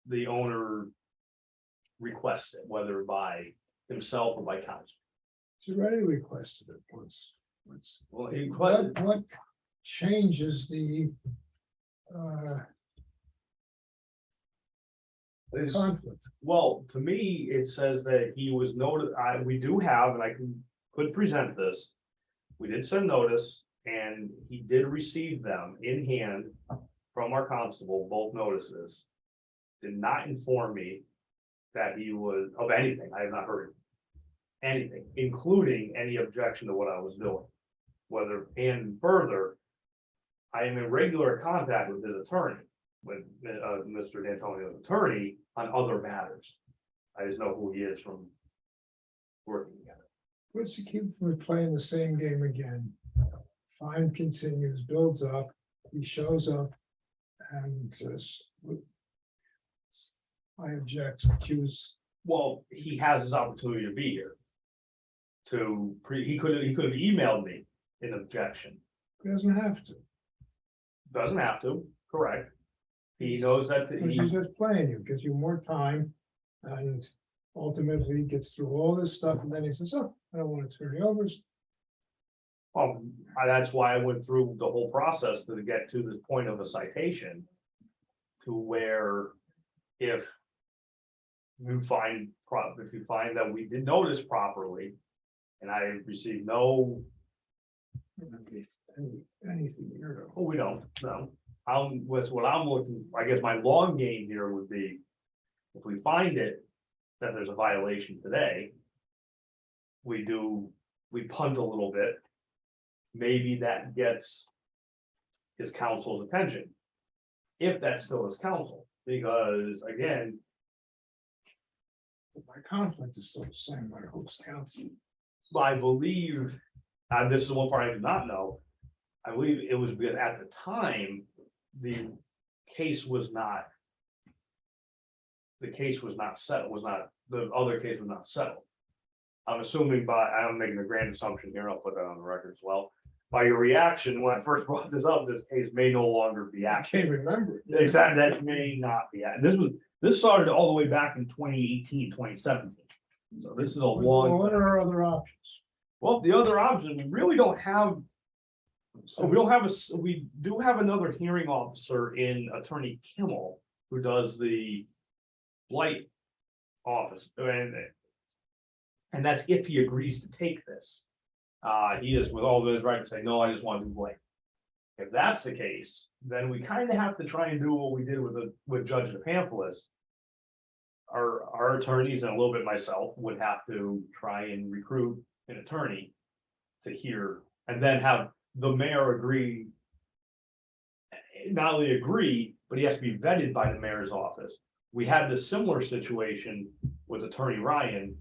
[SPEAKER 1] the owner requests it, whether by himself or by counsel.
[SPEAKER 2] She already requested it once.
[SPEAKER 1] Well, he requested,
[SPEAKER 2] What changes the conflict?
[SPEAKER 1] well, to me, it says that he was noted, we do have, and I could present this. We did send notice, and he did receive them in hand from our constable, both notices. Did not inform me that he was of anything. I have not heard anything, including any objection to what I was doing. And further, I am in regular contact with his attorney, with Mr. D'Antonio's attorney on other matters. I just know who he is from working together.
[SPEAKER 2] What's to keep from playing the same game again? Fine continues, builds up, he shows up and says, I object, accuse.
[SPEAKER 1] Well, he has his opportunity to be here. He could have emailed me an objection.
[SPEAKER 2] He doesn't have to.
[SPEAKER 1] Doesn't have to, correct. He knows that
[SPEAKER 2] He's just playing you, gives you more time. And ultimately gets through all this stuff and then he says, oh, I don't want to turn you over.
[SPEAKER 1] That's why I went through the whole process to get to this point of a citation. To where if you find that we did notice properly. And I received no,
[SPEAKER 2] Anything here.
[SPEAKER 1] oh, we don't, no. With what I'm looking, I guess my long game here would be. If we find it, that there's a violation today. We punt a little bit. Maybe that gets his counsel's attention. If that's still his counsel, because again,
[SPEAKER 2] My conflict is still the same, my host counsel.
[SPEAKER 1] I believe, and this is one part I did not know. I believe it was because at the time, the case was not. The case was not settled, the other case was not settled. I'm assuming I'm making a grand assumption here, I'll put that on the record as well. By your reaction, when I first brought this up, this case may no longer be
[SPEAKER 2] I
[SPEAKER 1] active.
[SPEAKER 2] can't remember.
[SPEAKER 1] Exactly, that may not be, this started all the way back in 2018, 2017. So this is a long,
[SPEAKER 2] What are our other options?
[SPEAKER 1] well, the other option, we really don't have. So we do have another hearing officer in Attorney Kimmel, who does the blight office, and that's if he agrees to take this. He is with all those right to say, no, I just want to do blight. If that's the case, then we kind of have to try and do what we did with Judge DePamphlis. Our attorneys and a little bit myself would have to try and recruit an attorney to hear, and then have the mayor agree. Not only agree, but he has to be vetted by the mayor's office. We had this similar situation with Attorney Ryan.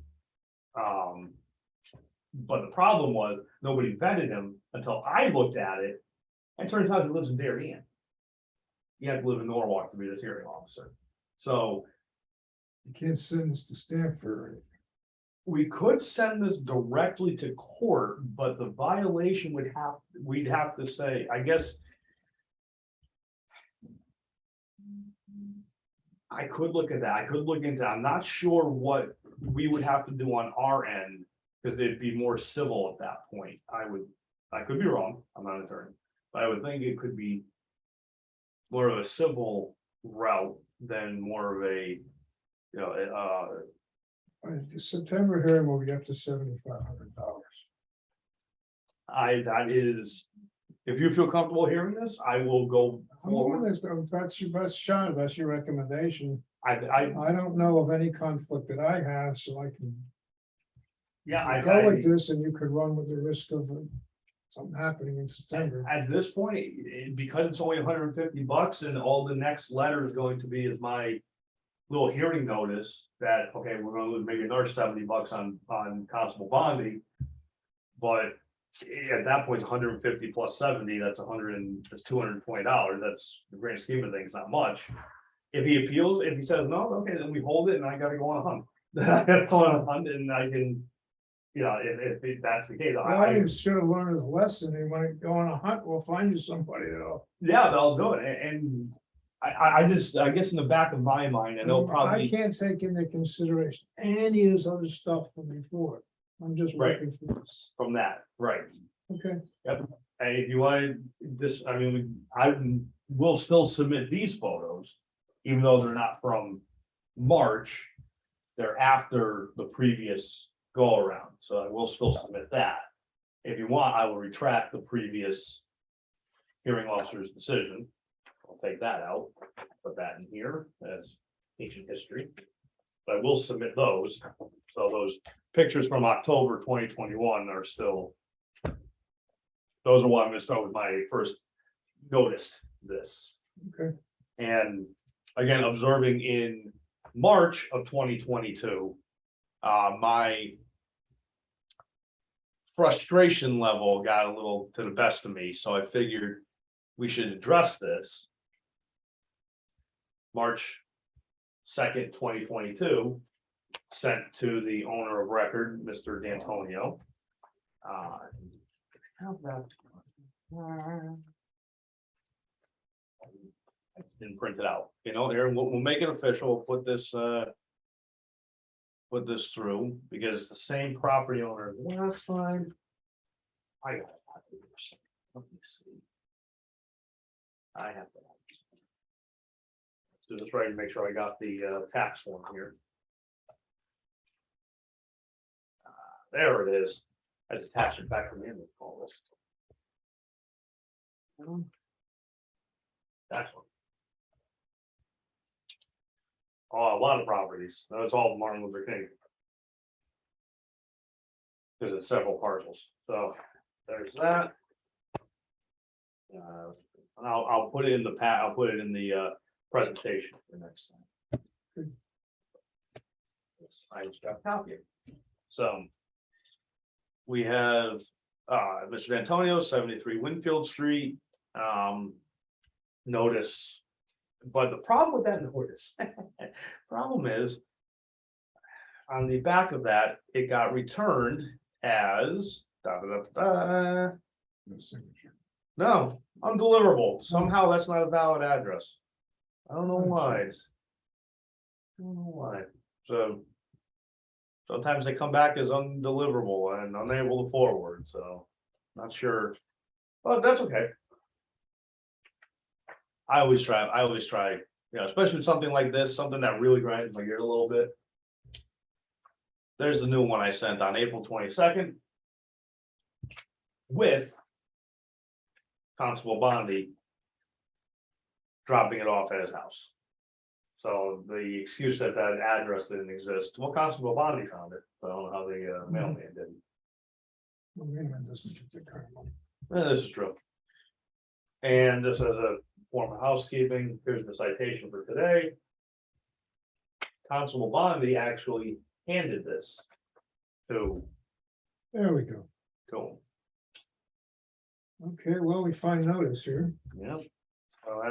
[SPEAKER 1] But the problem was nobody vetted him until I looked at it. And it turns out he lives in Darien. You have to live in Norwalk to be this hearing officer. So
[SPEAKER 2] You can't send this to Stanford.
[SPEAKER 1] we could send this directly to court, but the violation we'd have to say, I guess. I could look at that. I could look into, I'm not sure what we would have to do on our end, because it'd be more civil at that point. I could be wrong. I'm not an attorney, but I would think it could be more of a civil route than more of a,
[SPEAKER 2] The September hearing will be up to $7,500.
[SPEAKER 1] that is, if you feel comfortable hearing this, I will go
[SPEAKER 2] I'm on
[SPEAKER 1] forward.
[SPEAKER 2] this, that's your best shot, that's your recommendation.
[SPEAKER 1] I
[SPEAKER 2] don't know of any conflict that I have, so I can go with
[SPEAKER 1] I,
[SPEAKER 2] this and you could run with the risk of something happening in September.
[SPEAKER 1] at this point, because it's only $150 and all the next letter is going to be is my little hearing notice that, okay, we're gonna lose maybe another $70 on Constable Bondi. But at that point, it's 150 plus 70, that's $220. That's the grand scheme of things, not much. If he appeals, if he says no, okay, then we hold it and I gotta go on a hunt. Then I gotta go on a hunt and I can, if that's the case,
[SPEAKER 2] Well, I should have learned his lesson, and when you go on a hunt, we'll find you somebody that'll.
[SPEAKER 1] yeah, they'll do it. And I guess in the back of my mind, and they'll
[SPEAKER 2] I
[SPEAKER 1] probably,
[SPEAKER 2] can't take into consideration any of this other stuff from before. I'm just
[SPEAKER 1] Right.
[SPEAKER 2] working for this.
[SPEAKER 1] from that, right.
[SPEAKER 2] Okay,
[SPEAKER 1] And if you wanted this, I mean, I will still submit these photos, even though they're not from March. They're after the previous go around, so I will still submit that. If you want, I will retract the previous hearing officer's decision. I'll take that out, put that in here as ancient history. But I will submit those, so those pictures from October 2021 are still. Those are what I'm gonna start with my first noticed this.
[SPEAKER 2] okay.
[SPEAKER 1] And again, observing in March of 2022, my frustration level got a little to the best of me, so I figured we should address this. March 2nd, 2022, sent to the owner of record, Mr. D'Antonio. How's that? I didn't print it out, here, we'll make it official, we'll put this through, because the same property owner last time. I got Let me see. I have to. Do this right and make sure I got the tax one here. There it is. I just attached it back from the end of all this. That's one. Oh, a lot of properties. No, it's all Martin Luther King. Because it's several parcels. So there's that. And I'll put it in the I'll put it in the presentation for next time. I just got a copy. So we have Mr. Antonio, 73 Winfield Street. Notice, but the problem with that notice, problem is on the back of that, it got returned as
[SPEAKER 2] No signature.
[SPEAKER 1] no, undeliverable. Somehow that's not a valid address. I don't know why. I don't know why. So sometimes they come back as undeliverable and unable to forward, so not sure. But that's okay. I always try, you know, especially with something like this, something that really grinds my gear a little bit. There's the new one I sent on April 22nd. With Constable Bondi dropping it off at his house. So the excuse that that address didn't exist, well, Constable Bondi found it, so I don't know how the mailman didn't.
[SPEAKER 2] Well, Raymond doesn't get the current one.
[SPEAKER 1] This is true. And just as a form of housekeeping, here's the citation for today. Constable Bondi actually handed this to
[SPEAKER 2] There we go.
[SPEAKER 1] him.
[SPEAKER 2] Okay, well, we find notice here.
[SPEAKER 1] Yeah, so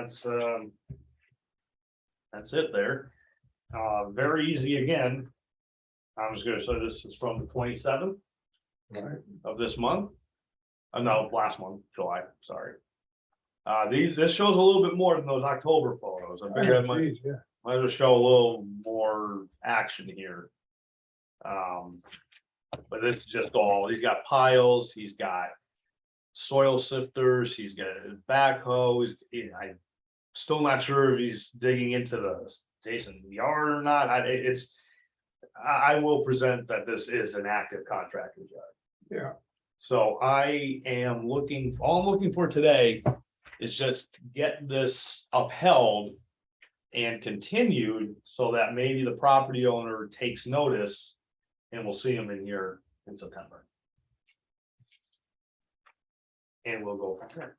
[SPEAKER 1] that's it there. Very easy again. I'm just gonna say this is from the 27th
[SPEAKER 2] Right.
[SPEAKER 1] of this month. No, last month, July, sorry. This shows a little bit more than those October photos. I figured I
[SPEAKER 2] Oh, geez, yeah.
[SPEAKER 1] might as well show a little more action here. But this is just all, he's got piles, he's got soil sifters, he's got a backhoe, I'm still not sure if he's digging into the Jason yard or not. I will present that this is an active contractor job.
[SPEAKER 2] Yeah,
[SPEAKER 1] So all I'm looking for today is just to get this upheld and continued so that maybe the property owner takes notice and we'll see him in here in September. And we'll go from there.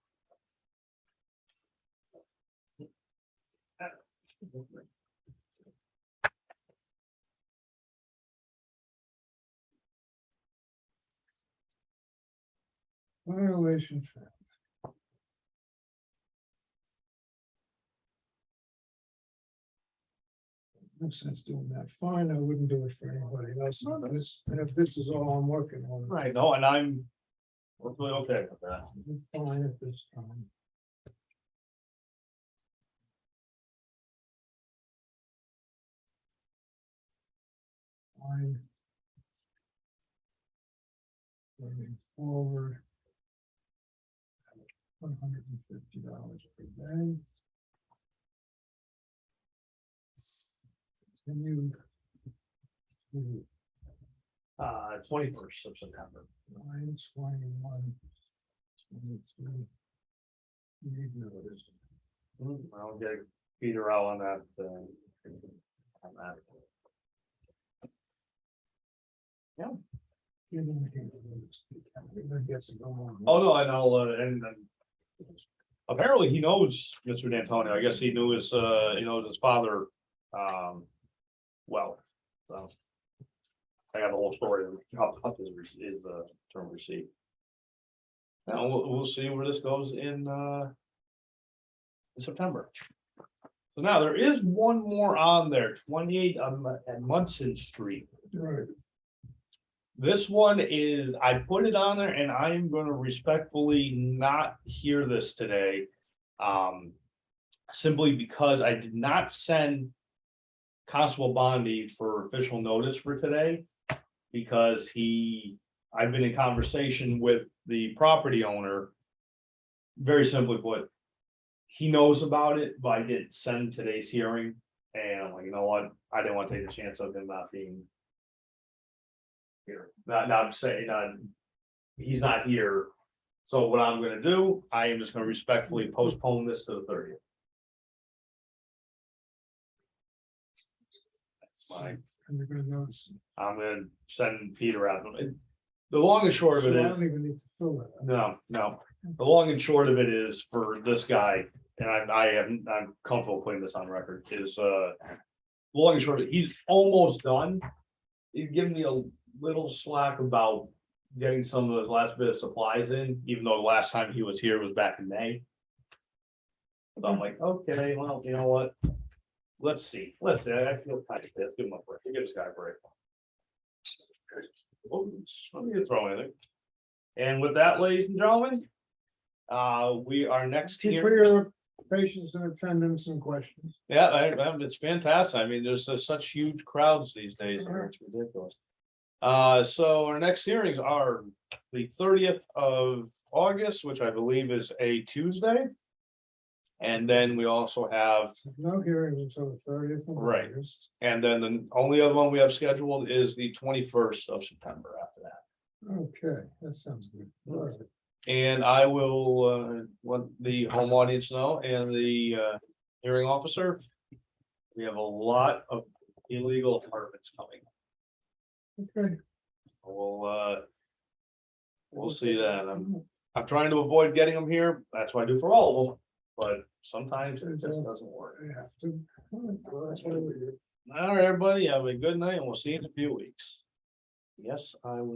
[SPEAKER 2] violation found. No sense doing that. Fine, I wouldn't do it for anybody else. And if this is all I'm working on,
[SPEAKER 1] Right, no, and I'm really okay with that.
[SPEAKER 2] I'm fine at this time. Fine. Moving forward. $150 per day. Continue. To
[SPEAKER 1] 21st of September.
[SPEAKER 2] 9/21/23. Need notice.
[SPEAKER 1] I'll get Peter out on that. On that.
[SPEAKER 2] Give him the hand. I guess it go on.
[SPEAKER 1] Oh, no, and I'll, and apparently he knows Mr. D'Antonio. I guess he knows his father, well, so. I got the whole story of his term receipt. Now, we'll see where this goes in September. So now there is one more on there, 28 at Munson Street.
[SPEAKER 2] Right.
[SPEAKER 1] This one is, I put it on there and I'm gonna respectfully not hear this today. Simply because I did not send Constable Bondi for official notice for today. Because he I've been in conversation with the property owner. Very simply put, he knows about it, but I did send today's hearing, and I'm like, you know what, I didn't want to take the chance of him not being. Here, not, I'm saying, he's not here, so what I'm gonna do, I am just gonna respectfully postpone this to the 30th. Fine.
[SPEAKER 2] And you're gonna notice.
[SPEAKER 1] I'm gonna send Peter out. The long and short
[SPEAKER 2] So I
[SPEAKER 1] of it
[SPEAKER 2] don't
[SPEAKER 1] is,
[SPEAKER 2] even need to fill that out.
[SPEAKER 1] no, the long and short of it is for this guy, and I'm comfortable putting this on record, is, long and short, of it, he's almost done. He's giving me a little slack about getting some of the last bit of supplies in, even though the last time he was here was back in May. So I'm like, okay, well, you know what? Let's see, I feel kind of, let's give him a break, give this guy a break. Oh, let me throw anything. And with that, ladies and gentlemen, we are next
[SPEAKER 2] Thank you for
[SPEAKER 1] here.
[SPEAKER 2] your patience and attendance and questions.
[SPEAKER 1] Yeah, it's fantastic. I mean, there's such huge crowds these days. It's ridiculous. So our next hearings are the 30th of August, which I believe is a Tuesday. And then we also have,
[SPEAKER 2] No hearing until the 30th of
[SPEAKER 1] Right.
[SPEAKER 2] August.
[SPEAKER 1] and then the only other one we have scheduled is the 21st of September after that.
[SPEAKER 2] Okay, that sounds good. All right.
[SPEAKER 1] And I will let the home audience know and the hearing officer. We have a lot of illegal apartments coming.
[SPEAKER 2] Okay.
[SPEAKER 1] We'll see that. I'm trying to avoid getting them here. That's what I do for all of them. But sometimes it just doesn't work.
[SPEAKER 2] I have to. All right, well, that's what we do.
[SPEAKER 1] All right, everybody, have a good night and we'll see you in a few weeks. Yes, I would.